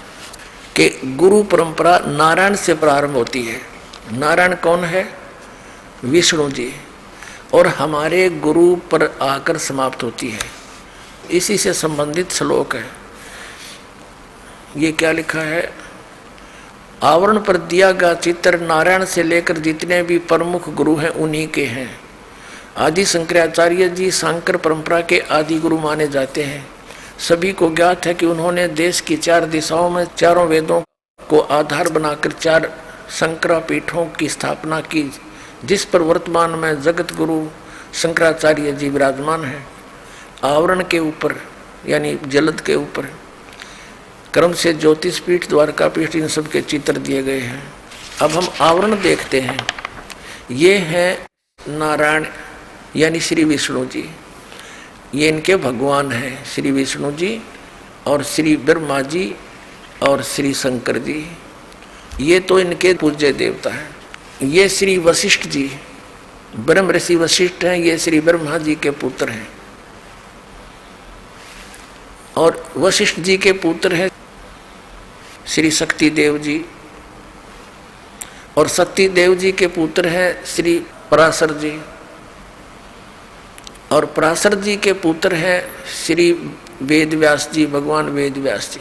कि गुरु परंपरा नारायण से प्रारंभ होती है। नारायण कौन है, विष्णु जी, और हमारे गुरु पर आकर समाप्त होती है। इसी से संबंधित श्लोक है। ये क्या लिखा है, आवरण पर दिया गया चित्र नारायण से लेकर जितने भी प्रमुख गुरु हैं उन्हीं के हैं। आदि शंकराचार्य जी शांकर परंपरा के आदि गुरु माने जाते हैं। सभी को ज्ञात है कि उन्होंने देश की 4 दिशाओं में चारों वेदों को आधार बनाकर 4 शंकरा पीठों की स्थापना की, जिस पर वर्तमान में जगत गुरु शंकराचार्य जी विराजमान हैं। आवरण के ऊपर यानी जलद के ऊपर क्रम से ज्योतिष पीठ, द्वारका पीठ, इन सब के चित्र दिए गए हैं। अब हम आवरण देखते हैं। ये है नारायण यानी श्री विष्णु जी, ये इनके भगवान हैं श्री विष्णु जी और श्री ब्रह्मा जी और श्री शंकर जी, ये तो इनके पूज्य देवता हैं। ये श्री वशिष्ठ जी, ब्रह्म ऋषि वशिष्ठ हैं, ये श्री ब्रह्मा जी के पुत्र हैं। और वशिष्ठ जी के पुत्र हैं श्री शक्ति देव जी, और शक्ति देव जी के पुत्र हैं श्री पराशर जी, और पराशर जी के पुत्र हैं श्री वेद व्यास जी, भगवान वेद व्यास जी,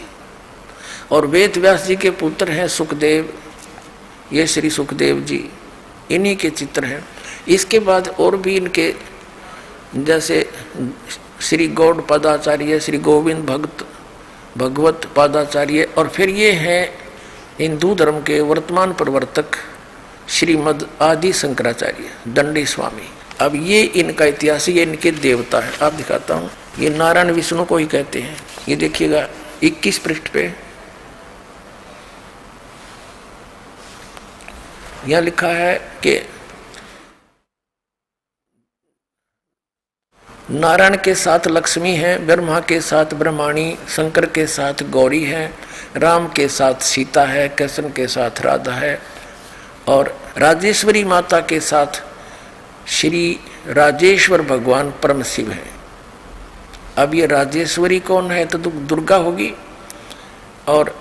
और वेद व्यास जी के पुत्र हैं सुखदेव, ये श्री सुखदेव जी, इन्हीं के चित्र हैं। इसके बाद और भी इनके जैसे श्री गौड़ पदाचार्य, श्री गोविंद भगवत पादाचार्य, और फिर ये हैं हिंदू धर्म के वर्तमान प्रवर्तक श्रीमद आदि शंकराचार्य दंडी स्वामी। अब ये इनका इतिहास, ये इनके देवता है। आप दिखाता हूँ, ये नारायण विष्णु को ही कहते हैं। ये देखिएगा 21 पृष्ठ पे यहाँ लिखा है कि नारायण के साथ लक्ष्मी है, ब्रह्मा के साथ ब्रह्माणी, शंकर के साथ गौरी है, राम के साथ सीता है, कृष्ण के साथ राधा है, और राजेश्वरी माता के साथ श्री राजेश्वर भगवान परम शिव है। अब ये राजेश्वरी कौन है? तो दुर्गा होगी, और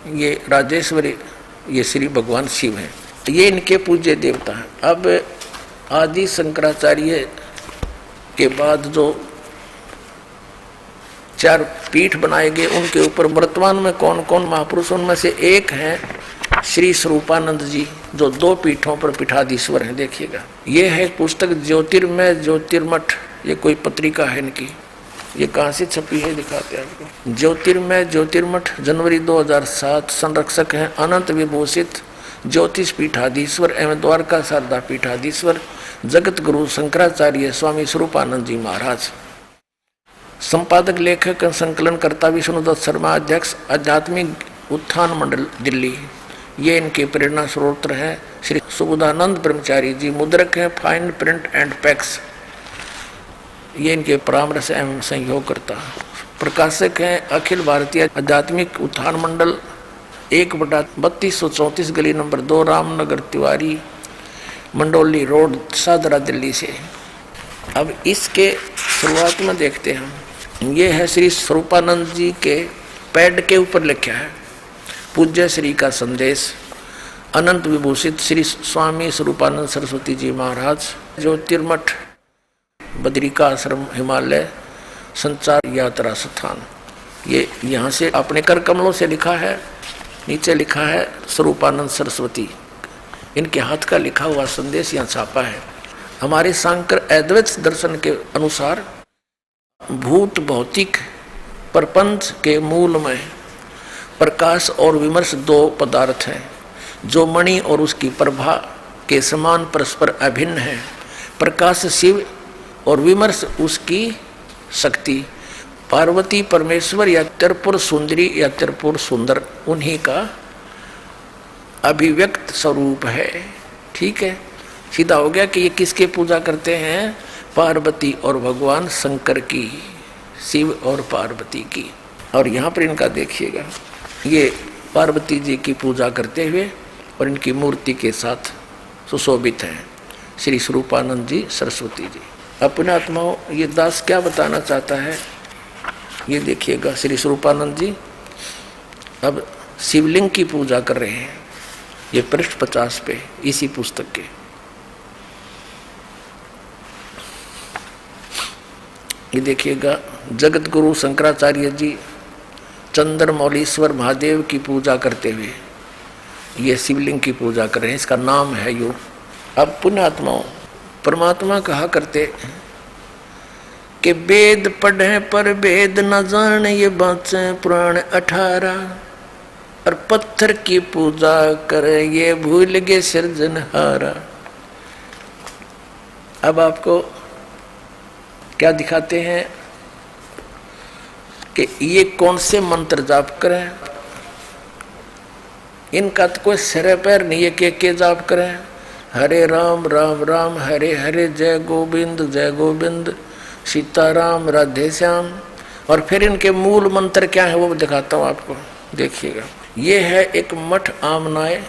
ये राजेश्वरी ये श्री भगवान शिव है। ये इनके पूज्य देवता हैं। अब आदि शंकराचार्य के बाद जो 4 पीठ बनाए गए, उनके ऊपर वर्तमान में कौन कौन महापुरुष, उनमें से एक हैं श्री स्वरूपानंद जी, जो 2 पीठों पर पीठाधीश्वर हैं। देखिएगा, ये है पुस्तक ज्योतिर्मय ज्योतिर्मठ, ये कोई पत्रिका है इनकी, ये कहाँ से छपी है दिखाते हैं आपको। ज्योतिर्मय ज्योतिर्मठ, जनवरी 2007। संरक्षक हैं अनंत विभूषित ज्योतिष पीठाधीश्वर एवं द्वारका शारदा पीठाधीश्वर जगत गुरु शंकराचार्य स्वामी स्वरूपानंद जी महाराज। संपादक लेखक संकलनकर्ता विष्णुदत्त शर्मा, अध्यक्ष आध्यात्मिक उत्थान मंडल दिल्ली। ये इनके प्रेरणा स्रोत हैं श्री सुबोधानंद ब्रह्मचारी जी। मुद्रक हैं फाइन प्रिंट एंड पैक्स, ये इनके परामर्श एवं सहयोग करता। प्रकाशक हैं अखिल भारतीय आध्यात्मिक उत्थान मंडल, 1/3234 गली नंबर 2, रामनगर तिवारी, मंडोली रोड, सादरा, दिल्ली से। अब इसके शुरुआत में देखते हैं हम, ये है श्री स्वरूपानंद जी के पैड के ऊपर लिखा है पूज्य श्री का संदेश। अनंत विभूषित श्री स्वामी स्वरूपानंद सरस्वती जी महाराज, ज्योतिर्मठ, बद्रिका आश्रम, हिमालय संचार यात्रा स्थान। ये यहाँ से अपने कर कमलों से लिखा है, नीचे लिखा है स्वरूपानंद सरस्वती, इनके हाथ का लिखा हुआ संदेश यहाँ छापा है। हमारे शांकर अद्वैत दर्शन के अनुसार भूत भौतिक प्रपंच के मूल में प्रकाश और विमर्श 2 पदार्थ हैं, जो मणि और उसकी प्रभा के समान परस्पर अभिन्न है। प्रकाश शिव और विमर्श उसकी शक्ति। पार्वती परमेश्वर या त्रिपुर सुंदरी या त्रिपुर सुंदर उन्हीं का अभिव्यक्त स्वरूप है। ठीक है, सीधा हो गया कि ये किसके पूजा करते हैं? पार्वती और भगवान शंकर की, शिव और पार्वती की। और यहाँ पर इनका देखिएगा, ये पार्वती जी की पूजा करते हुए और इनकी मूर्ति के साथ सुशोभित हैं श्री स्वरूपानंद जी सरस्वती जी। अपने आत्माओं, ये दास क्या बताना चाहता है ये देखिएगा। श्री स्वरूपानंद जी अब शिवलिंग की पूजा कर रहे हैं, ये पृष्ठ 50 पे इसी पुस्तक के। ये देखिएगा, जगत गुरु शंकराचार्य जी चंद्रमौलीश्वर महादेव की पूजा करते हुए ये शिवलिंग की पूजा कर रहे हैं, इसका नाम है यो। अब पुण्यात्माओं, परमात्मा कहा करते कि वेद पढ़े पर वेद न जाने, ये बाँचे पुराण 18, और पत्थर की पूजा करे ये भूल गए सृजनहारा। अब आपको क्या दिखाते हैं कि ये कौन से मंत्र जाप करें। इनका तो कोई सिर पैर नहीं है के जाप करें। हरे राम राम राम हरे हरे, जय गोविंद सीताराम राधे श्याम। और फिर इनके मूल मंत्र क्या है वो दिखाता हूँ आपको, देखिएगा। ये है एक मठ आमनाय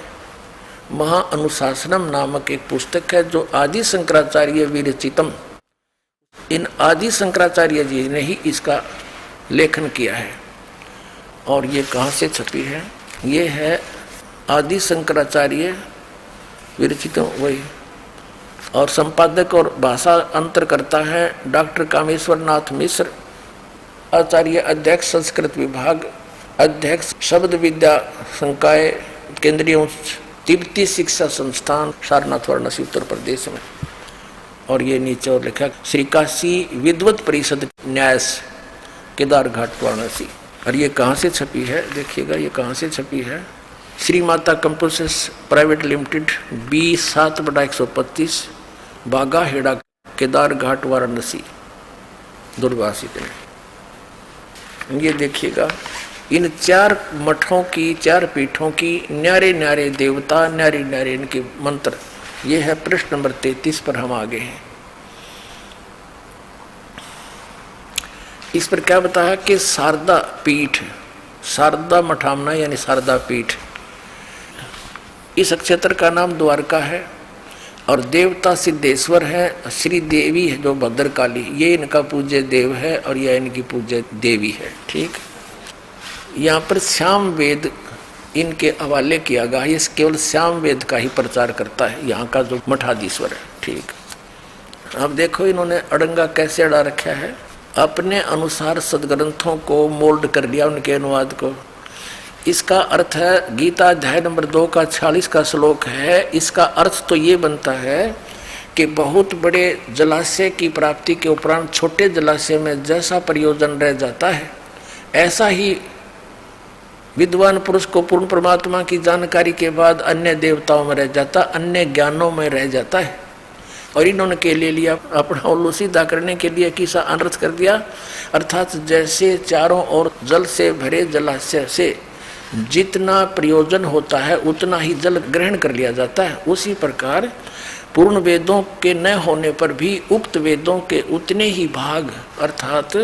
महाअनुशासनम नामक एक पुस्तक है जो आदि शंकराचार्य विरचितम, इन आदि शंकराचार्य जी ने ही इसका लेखन किया है। और ये कहाँ से छपी है? ये है आदि शंकराचार्य विरचितम वही, और संपादक और भाषा अंतर करता है डॉक्टर कामेश्वर नाथ मिश्र, आचार्य अध्यक्ष संस्कृत विभाग, अध्यक्ष शब्द विद्या संकाय, केंद्रीय उच्च तिब्बती शिक्षा संस्थान, सारनाथ वाराणसी उत्तर प्रदेश में। और ये नीचे और लिखा श्री काशी विद्वत परिषद न्यास, केदार घाट वाराणसी। और ये कहाँ से छपी है देखिएगा, ये कहाँ से छपी है? Shri Mata compositions private limited, B7/125 बागा हेड़ा, केदार घाट वाराणसी, दूरभाषित में। ये देखिएगा, इन 4 मठों की, 4 पीठों की न्यारे न्यारे देवता, न्यारे न्यारे इनके मंत्र। ये है पृष्ठ नंबर 33 पर हम आगे हैं। इस पर क्या बताया कि शारदा पीठ, शारदा मठामना यानी शारदा पीठ, इस क्षेत्र का नाम द्वारका है। और देवता सिद्धेश्वर है, श्री देवी है जो भद्रकाली, ये इनका पूज्य देव है और यह इनकी पूज्य देवी है। ठीक, यहाँ पर श्याम वेद इनके हवाले किया गया, ये केवल श्याम वेद का ही प्रचार करता है यहाँ का जो मठाधीश्वर है। ठीक, अब देखो इन्होंने अड़ंगा कैसे अड़ा रखा है, अपने अनुसार सदग्रंथों को मोल्ड कर लिया, उनके अनुवाद को। इसका अर्थ है, गीता अध्याय नंबर 2 का 46 का श्लोक है। इसका अर्थ तो ये बनता है कि बहुत बड़े जलाशय की प्राप्ति के उपरांत छोटे जलाशय में जैसा प्रयोजन रह जाता है, ऐसा ही विद्वान पुरुष को पूर्ण परमात्मा की जानकारी के बाद अन्य देवताओं में रह जाता, अन्य ज्ञानों में रह जाता है। और इन्होंने के ले लिया अपना उल्लू सीधा करने के लिए किसा अनर्थ कर दिया, अर्थात जैसे चारों ओर जल से भरे जलाशय से जितना प्रयोजन होता है उतना ही जल ग्रहण कर लिया जाता है, उसी प्रकार पूर्ण वेदों के न होने पर भी उक्त वेदों के उतने ही भाग अर्थात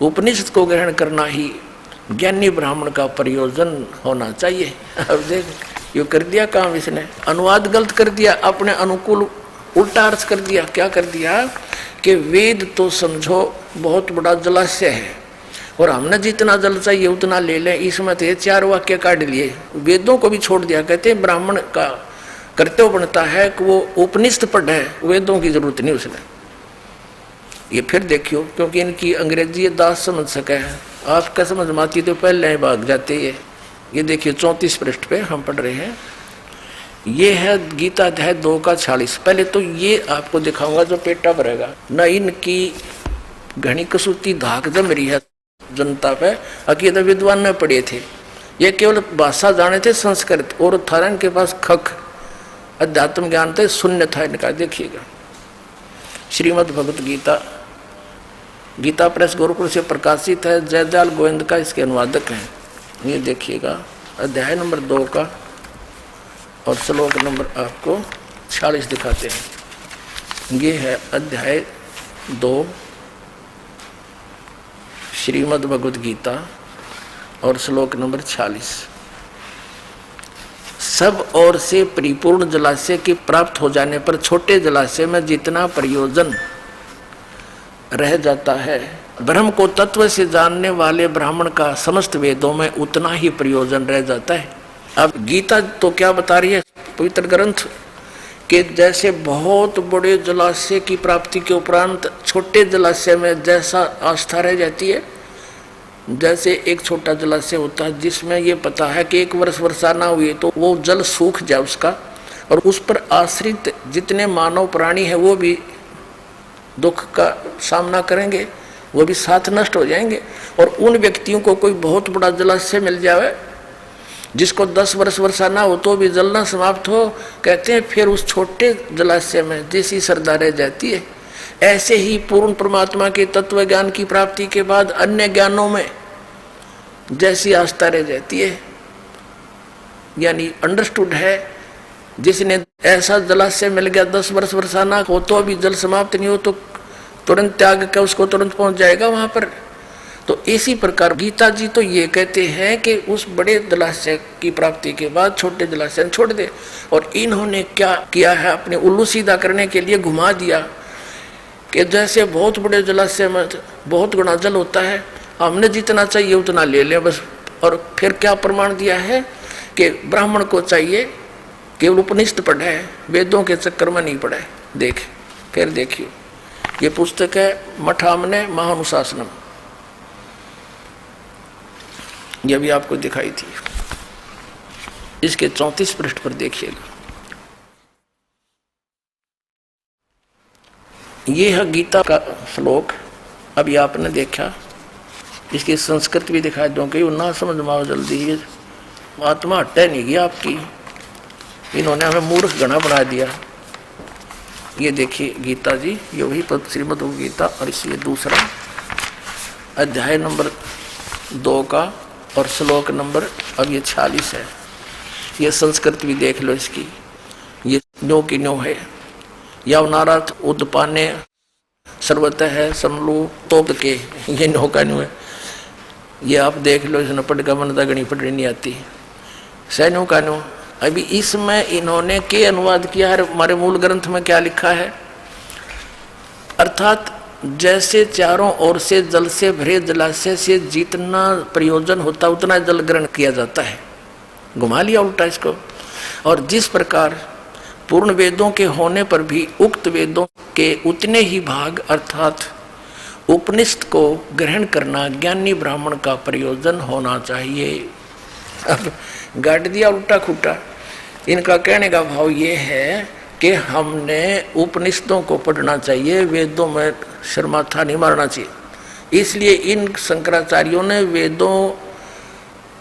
उपनिषद को ग्रहण करना ही ज्ञानी ब्राह्मण का प्रयोजन होना चाहिए। अब देख यो कर दिया काम इसने, अनुवाद गलत कर दिया, अपने अनुकूल उल्टा अर्थ कर दिया। क्या कर दिया कि वेद तो समझो बहुत बड़ा जलाशय है और हमने जितना जल चाहिए उतना ले लें, इसमें तो 4 वाक्य काट लिए, वेदों को भी छोड़ दिया। कहते हैं ब्राह्मण का कर्तव्य बनता है कि वो उपनिषद पढ़े, वेदों की जरूरत नहीं उसने। ये फिर देखियो, क्योंकि इनकी अंग्रेजी दास समझ सके है, आपका समझ में आती तो पहले भाग जाते। ये देखिए 34 पृष्ठ पे हम पढ़ रहे हैं। ये है गीता अध्याय 2 का 46। पहले तो ये आपको दिखाऊंगा जो पेटा भरेगा न, इनकी घनी कसूती धाक जम रही है जनता पे। अकीदा विद्वान न पढ़े थे, ये केवल भाषा जाने थे संस्कृत, और थारा इनके पास खक अध्यात्म ज्ञान थे, शून्य था इनका। देखिएगा श्रीमद् भगवत गीता, गीता प्रेस गोरखपुर से प्रकाशित है, जयदयाल गोविंद का इसके अनुवादक हैं। ये देखिएगा अध्याय नंबर 2 का और श्लोक नंबर आपको 46 दिखाते हैं। ये है अध्याय 2 श्रीमद् भगवत गीता और श्लोक नंबर 46। सब ओर से परिपूर्ण जलाशय की प्राप्त हो जाने पर छोटे जलाशय में जितना प्रयोजन रह जाता है, ब्रह्म को तत्व से जानने वाले ब्राह्मण का समस्त वेदों में उतना ही प्रयोजन रह जाता है। अब गीता तो क्या बता रही है पवित्र ग्रंथ कि जैसे बहुत बड़े जलाशय की प्राप्ति के उपरांत छोटे जलाशय में जैसा आस्था रह जाती है, जैसे एक छोटा जलाशय होता है जिसमें ये पता है कि 1 वर्ष वर्षा ना हुई तो वो जल सूख जाए उसका, और उस पर आश्रित जितने मानव प्राणी हैं वो भी दुख का सामना करेंगे, वो भी साथ नष्ट हो जाएंगे। और उन व्यक्तियों को कोई बहुत बड़ा जलाशय मिल जाए जिसको 10 वर्ष वर्षा ना हो तो भी जलना समाप्त हो, कहते हैं फिर उस छोटे जलाशय में जैसी श्रद्धा रह जाती है, ऐसे ही पूर्ण परमात्मा के तत्व ज्ञान की प्राप्ति के बाद अन्य ज्ञानों में जैसी आस्था रह जाती है। यानी अंडरस्टूड है, जिसने ऐसा जलाशय मिल गया 10 वर्ष वर्षा ना हो तो भी जल समाप्त नहीं हो तो तुरंत त्याग कर उसको तुरंत पहुंच जाएगा वहां पर। तो इसी प्रकार गीता जी तो ये कहते हैं कि उस बड़े जलाशय की प्राप्ति के बाद छोटे जलाशय छोड़ दे। और इन्होंने क्या किया है, अपने उल्लू सीधा करने के लिए घुमा दिया कि जैसे बहुत बड़े जलाशय में बहुत गुना जल होता है, हमने जितना चाहिए उतना ले लें बस। और फिर क्या प्रमाण दिया है कि ब्राह्मण को चाहिए केवल उपनिषद पढ़े, वेदों के चक्कर में नहीं पढ़े। देख फिर देखिए, ये पुस्तक है मठामने महानुशासनम, ये भी आपको दिखाई थी। इसके 34 पृष्ठ पर देखिएगा, ये है गीता का श्लोक। अभी आपने देखा, इसकी संस्कृत भी दिखा दूं कि ना समझ में आओ जल्दी, ये आत्मा हटे नहीं गई आपकी, इन्होंने हमें मूर्ख गणा बना दिया। ये देखिए गीता जी, ये वही श्रीमद् गीता, और इसलिए दूसरा अध्याय नंबर 2 का और श्लोक नंबर अब ये 46 है। ये संस्कृत भी देख लो इसकी, ये नो की नो है। यवनाराथ उद्पाने सर्वतः है समलू तोप के, ये नो का नो है। ये आप देख लो, इसने पढ़ का मन गणी पढ़नी नहीं आती, सैनो का नो। अभी इसमें इन्होंने के अनुवाद किया है, हमारे मूल ग्रंथ में क्या लिखा है, अर्थात जैसे चारों ओर से जल से भरे जलाशय से जितना प्रयोजन होता उतना जल ग्रहण किया जाता है, घुमा लिया उल्टा इसको। और जिस प्रकार पूर्ण वेदों के होने पर भी उक्त वेदों के उतने ही भाग अर्थात उपनिषद को ग्रहण करना ज्ञानी ब्राह्मण का प्रयोजन होना चाहिए। अब गाड़ दिया उल्टा खुट्टा। इनका कहने का भाव ये है कि हमने उपनिषदों को पढ़ना चाहिए, वेदों में शर्माथा नहीं मारना चाहिए। इसलिए इन शंकराचार्यों ने वेदों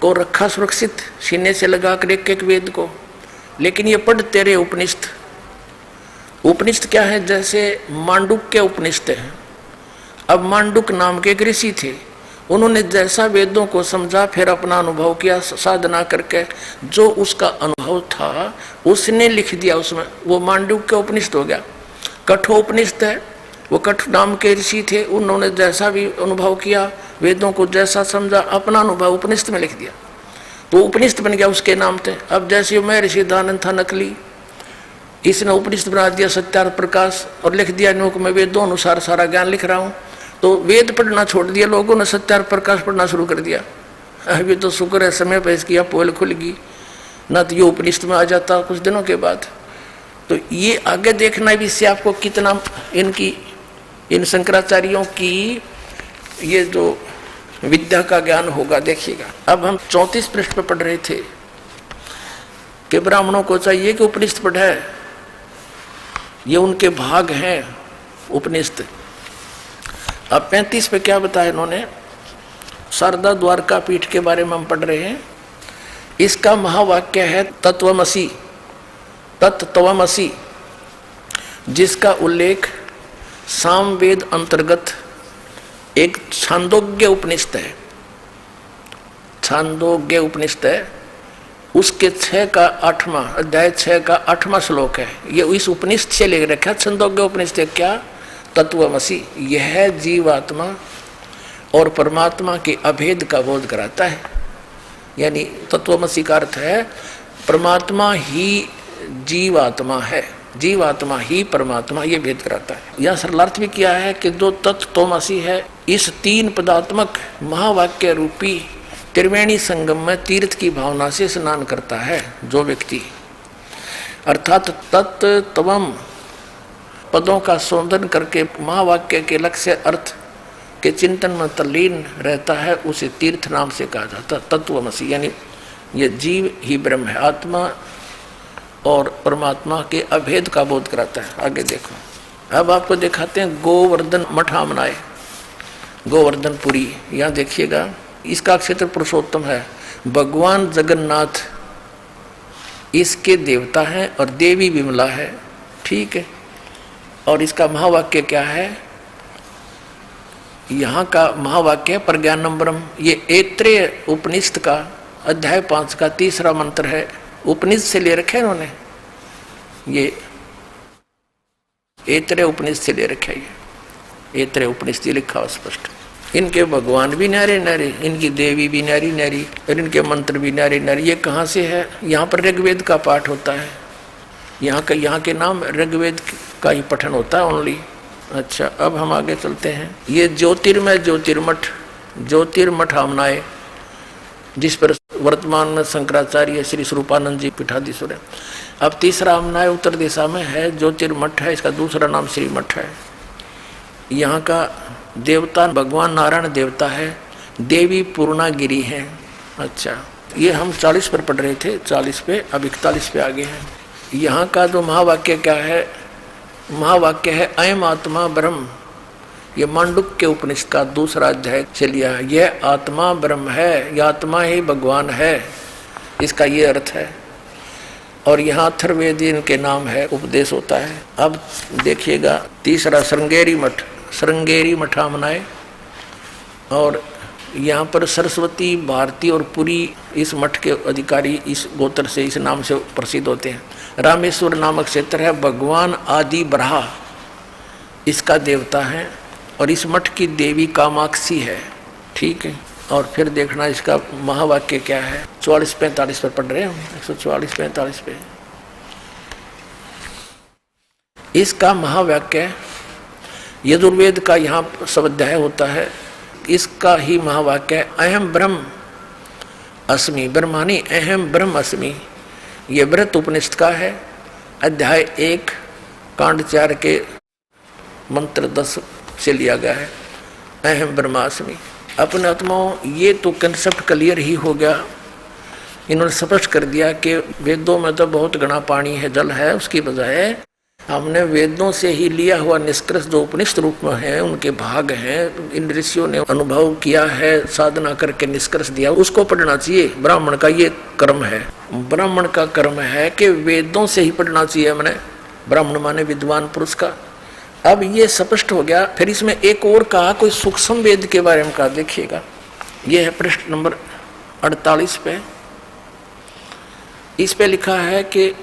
को रखा सुरक्षित, सीने से लगाकर एक एक वेद को। लेकिन ये पढ़ते रहे उपनिषद। उपनिषद क्या है, जैसे मांडुक के उपनिषद है। अब मांडुक नाम के एक ऋषि थे, उन्होंने जैसा वेदों को समझा, फिर अपना अनुभव किया साधना करके, जो उसका अनुभव था उसने लिख दिया उसमें, वो मांडुक के उपनिषद हो गया। कठोपनिषद है, वो कठ नाम के ऋषि थे, उन्होंने जैसा भी अनुभव किया, वेदों को जैसा समझा, अपना अनुभव उपनिषद में लिख दिया, तो उपनिषद बन गया उसके नाम से। अब जैसे मैं ऋषि दानंद था नकली, इसने उपनिषद बना दिया सत्यार्थ प्रकाश और लिख दिया नो मैं वेदों अनुसार सारा ज्ञान लिख रहा हूँ। तो वेद पढ़ना छोड़ दिया लोगों ने, सत्यार्थ प्रकाश पढ़ना शुरू कर दिया। अभी तो शुक्र है समय पर इसकी पोल खुल गई, ना तो ये उपनिषद में आ जाता कुछ दिनों के बाद। तो ये आगे देखना भी, इससे आपको कितना इनकी इन शंकराचार्यों की ये जो विद्या का ज्ञान होगा देखिएगा। अब हम 34 पृष्ठ पर पढ़ रहे थे कि ब्राह्मणों को चाहिए कि उपनिषद पढ़े, ये उनके भाग हैं उपनिषद। अब 35 पे क्या बताया इन्होंने, शारदा द्वारका पीठ के बारे में हम पढ़ रहे हैं। इसका महावाक्य है तत्वमसि, तत्त्वमसि, जिसका उल्लेख सामवेद अंतर्गत एक छांदोग्य उपनिषद है। छांदोग्य उपनिषद है, उसके 6 का 8वां अध्याय 6 का 8वां श्लोक है। ये इस उपनिषद से ले रखा। छांदोग्य उपनिषद क्या, तत्वमसि, यह जीवात्मा और परमात्मा के अभेद का बोध कराता है। यानी तत्वमसि का अर्थ है परमात्मा ही जीवात्मा है, जीवात्मा ही परमात्मा, ये भेद कराता है। यह सरलार्थ भी किया है कि जो तत्वमसि है, इस 3 पदात्मक महावाक्य रूपी त्रिवेणी संगम में तीर्थ की भावना से स्नान करता है जो व्यक्ति, अर्थात तत्त्वम पदों का शोधन करके महावाक्य के लक्ष्य अर्थ के चिंतन में तल्लीन रहता है, उसे तीर्थ नाम से कहा जाता है। तत्वमसि यानी ये जीव ही ब्रह्म है, आत्मा और परमात्मा के अभेद का बोध कराता है। आगे देखो, अब आपको दिखाते हैं गोवर्धन मठ आमनाए, गोवर्धनपुरी। यहाँ देखिएगा, इसका क्षेत्र पुरुषोत्तम है। भगवान जगन्नाथ इसके देवता हैं और देवी विमला है, ठीक है। और इसका महावाक्य क्या है? यहाँ का महावाक्य है प्रज्ञानम ब्रह्म। ये ऐत्रेय उपनिषद का अध्याय 5 का 3रा मंत्र है। उपनिषद से ले रखे इन्होंने, ये ऐत्रेय उपनिषद से ले रखे। ये ऐत्रेय उपनिषद लिखा हुआ स्पष्ट। इनके भगवान भी न्यारे न्यारे, इनकी देवी भी न्यारी न्यारी, और इनके मंत्र भी न्यारे न्यारे। ये कहाँ से है? यहाँ पर ऋग्वेद का पाठ होता है। यहाँ के नाम ऋग्वेद का ही पठन होता है ओनली। अच्छा, अब हम आगे चलते हैं। ये ज्योतिर्मय ज्योतिर्मठ आमनाए, जिस पर वर्तमान में शंकराचार्य श्री स्वरूपानंद जी पीठाधीश्वर है। अब 3रा आमनाए उत्तर दिशा में है, ज्योतिर्मठ है। इसका दूसरा नाम श्रीमठ है। यहाँ का देवता भगवान नारायण देवता है, देवी पूर्णागिरी है। अच्छा, ये हम 40 पर पढ़ रहे थे, 40 पे, अब 41 पे आगे हैं। यहाँ का जो महावाक्य क्या है? महावाक्य है अयम आत्मा ब्रह्म। ये मांडुक्य उपनिषद का 2रा अध्याय से लिया है। यह आत्मा ब्रह्म है, यह आत्मा ही भगवान है, इसका ये अर्थ है। और यहाँ अथर्ववेद इनके नाम है, उपदेश होता है। अब देखिएगा 3रा श्रृंगेरी मठामनाए। और यहाँ पर सरस्वती, भारती और पुरी इस मठ के अधिकारी इस गोत्र से, इस नाम से प्रसिद्ध होते हैं। रामेश्वर नामक क्षेत्र है, भगवान आदि बराह इसका देवता है। और इस मठ की देवी कामाक्षी है, ठीक है। और फिर देखना इसका महावाक्य क्या है। 44-45 पर पढ़ रहे हैं हम, 144-45 पे। इसका महावाक्य यजुर्वेद का यहाँ स्वाध्याय होता है। इसका ही महावाक्य है अहम ब्रह्म अस्मि, ब्रह्मानी अहम ब्रह्म अस्मि। ये व्रत उपनिषद का है, अध्याय 1 कांड 4 के मंत्र 10 से लिया गया है। अहम ब्रह्मास्मि। अपने आत्माओं, ये तो कंसेप्ट क्लियर ही हो गया। इन्होंने स्पष्ट कर दिया कि वेदों में तो बहुत घना पानी है, जल है। उसकी बजाय हमने वेदों से ही लिया हुआ निष्कर्ष जो उपनिषद रूप में है, उनके भाग हैं, इन ऋषियों ने अनुभव किया है, साधना करके निष्कर्ष दिया, उसको पढ़ना चाहिए। ब्राह्मण का ये कर्म है, ब्राह्मण का कर्म है कि वेदों से ही पढ़ना चाहिए हमने। ब्राह्मण माने विद्वान पुरुष का। अब ये स्पष्ट हो गया। फिर इसमें एक और कहा, कोई सूक्ष्म वेद के बारे में कहा। देखिएगा, यह है पृष्ठ नंबर 48 पे। इस पे लिखा है कि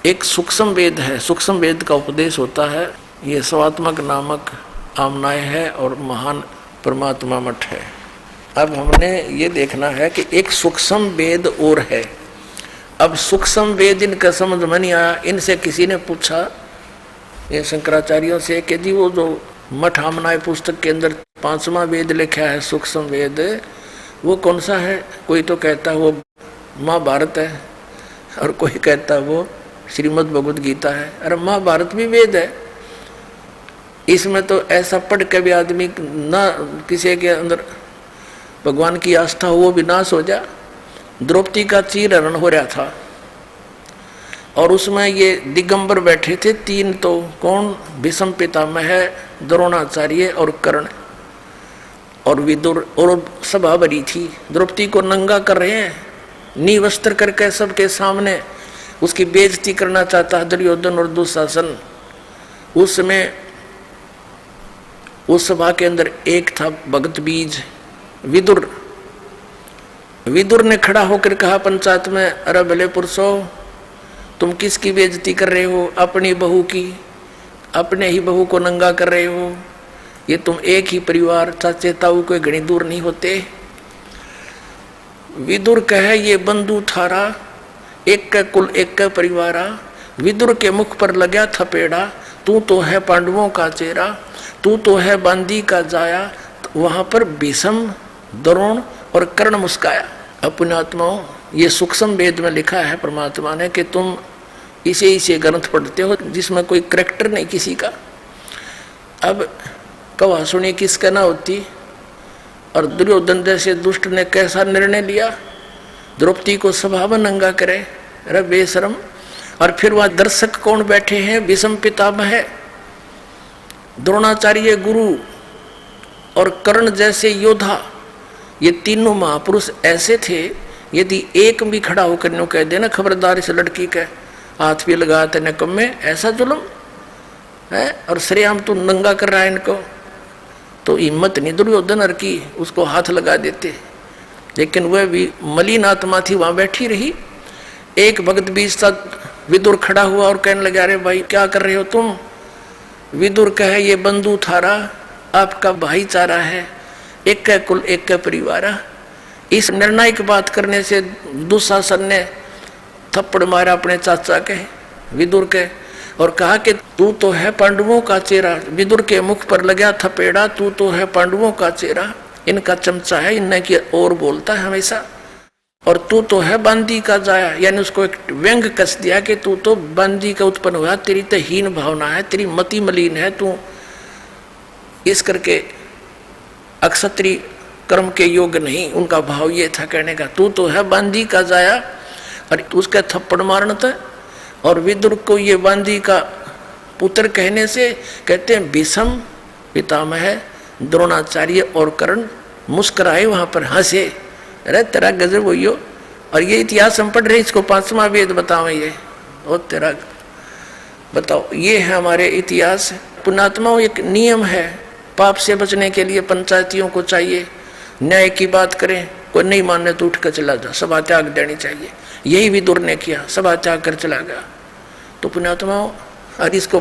एक सूक्ष्म वेद है, सूक्ष्म वेद का उपदेश होता है। ये स्वात्मक नामक आमनाय है और महान परमात्मा मठ है। अब हमने ये देखना है कि एक सूक्ष्म वेद और है। अब सूक्ष्म वेद इनका समझ में नहीं आया। इनसे किसी ने पूछा, ये शंकराचार्यों से, कि जी वो जो मठ आमनाय पुस्तक के अंदर 5वां वेद लिखा है सूक्ष्म वेद, वो कौन सा है? कोई तो कहता है वो महाभारत है, और कोई कहता है वो श्रीमद् भगवद गीता है। अरे महाभारत भी वेद है। इसमें तो ऐसा पढ़ के भी आदमी ना किसी के अंदर भगवान की आस्था हो, वो भी नाश हो जा। द्रौपदी का चीरहरण हो रहा था और उसमें ये दिगंबर बैठे थे 3, तो कौन? भीष्म पितामह, द्रोणाचार्य और कर्ण और विदुर, और सभा भरी थी। द्रौपदी को नंगा कर रहे हैं, निवस्त्र करके सबके सामने उसकी बेइज्जती करना चाहता है दुर्योधन और दुशासन। उस समय उस सभा के अंदर एक था भगत बीज विदुर। विदुर ने खड़ा होकर कहा पंचायत में, अरे भले पुरुषों, तुम किसकी बेइज्जती कर रहे हो? अपनी बहू की। अपने ही बहू को नंगा कर रहे हो। ये तुम एक ही परिवार, चाचे ताऊ कोई घनी दूर नहीं होते। विदुर कहे, ये बंधु थारा, एक का कुल एक का परिवारा। विदुर के मुख पर लगा थपेड़ा, तू तो है पांडवों का चेहरा, तू तो है बांदी का जाया। वहां पर भीष्म, द्रोण और कर्ण मुस्काया। अपने आत्माओं, ये सूक्ष्म वेद में लिखा है परमात्मा ने कि तुम इसे ग्रंथ पढ़ते हो जिसमें कोई करैक्टर नहीं किसी का। अब कवा सुनी किसका ना होती। और दुर्योधन जैसे दुष्ट ने कैसा निर्णय लिया, द्रौपदी को सभा में नंगा करे अरे बेशरम। और फिर वहां दर्शक कौन बैठे हैं? भीष्म पितामह, द्रोणाचार्य गुरु और कर्ण जैसे योद्धा। ये तीनों महापुरुष ऐसे थे, यदि एक भी खड़ा होकर नो कह देना खबरदार इस लड़की के हाथ भी लगा तेने कम में, ऐसा जुल्म है और श्रेयाम तू नंगा कर रहा है इनको, तो हिम्मत नहीं दुर्योधन की, उसको हाथ लगा देते। लेकिन वह भी मलिन आत्मा थी, वहां बैठी रही। एक भगत बीच साथ विदुर खड़ा हुआ और कहने लगा, अरे भाई क्या कर रहे हो तुम? विदुर कहे, ये बंधु थारा, आपका भाईचारा है, एक का कुल एक का परिवार। इस निर्णायक बात करने से दुशासन ने थप्पड़ मारा अपने चाचा के विदुर के और कहा कि तू तो है पांडवों का चेहरा। विदुर के मुख पर लगा थपेड़ा, तू तो है पांडवों का चेहरा, इनका चमचा है, इन्हें की और बोलता है हमेशा, और तू तो है बांदी का जाया। यानी उसको एक व्यंग कस दिया कि तू तो बांदी का उत्पन्न हुआ, तेरी तो हीन भावना है, तेरी मति मलिन है तू। इस करके अक्षत्रिय कर्म के योग नहीं, उनका भाव ये था कहने का, तू तो है बांदी का जाया। और उसका थप्पड़ मारना था। और विदुर को ये बांदी का पुत्र कहने से कहते हैं भीष्म पितामह, द्रोणाचार्य और कर्ण मुस्कुराए, वहां पर हंसे, अरे तेरा गजब होइयो। और ये इतिहास हम पढ़ रहे, इसको 5वां वेद बताओ ये, और तेरा बताओ, ये है हमारे इतिहास। पुण्यात्माओं, एक नियम है, पाप से बचने के लिए पंचायतियों को चाहिए न्याय की बात करें, कोई नहीं माने तो उठ कर चला जा, सभा त्याग देनी चाहिए। यही विदुर ने किया, सभा त्याग कर चला गया। तो पुण्यात्माओं, और इसको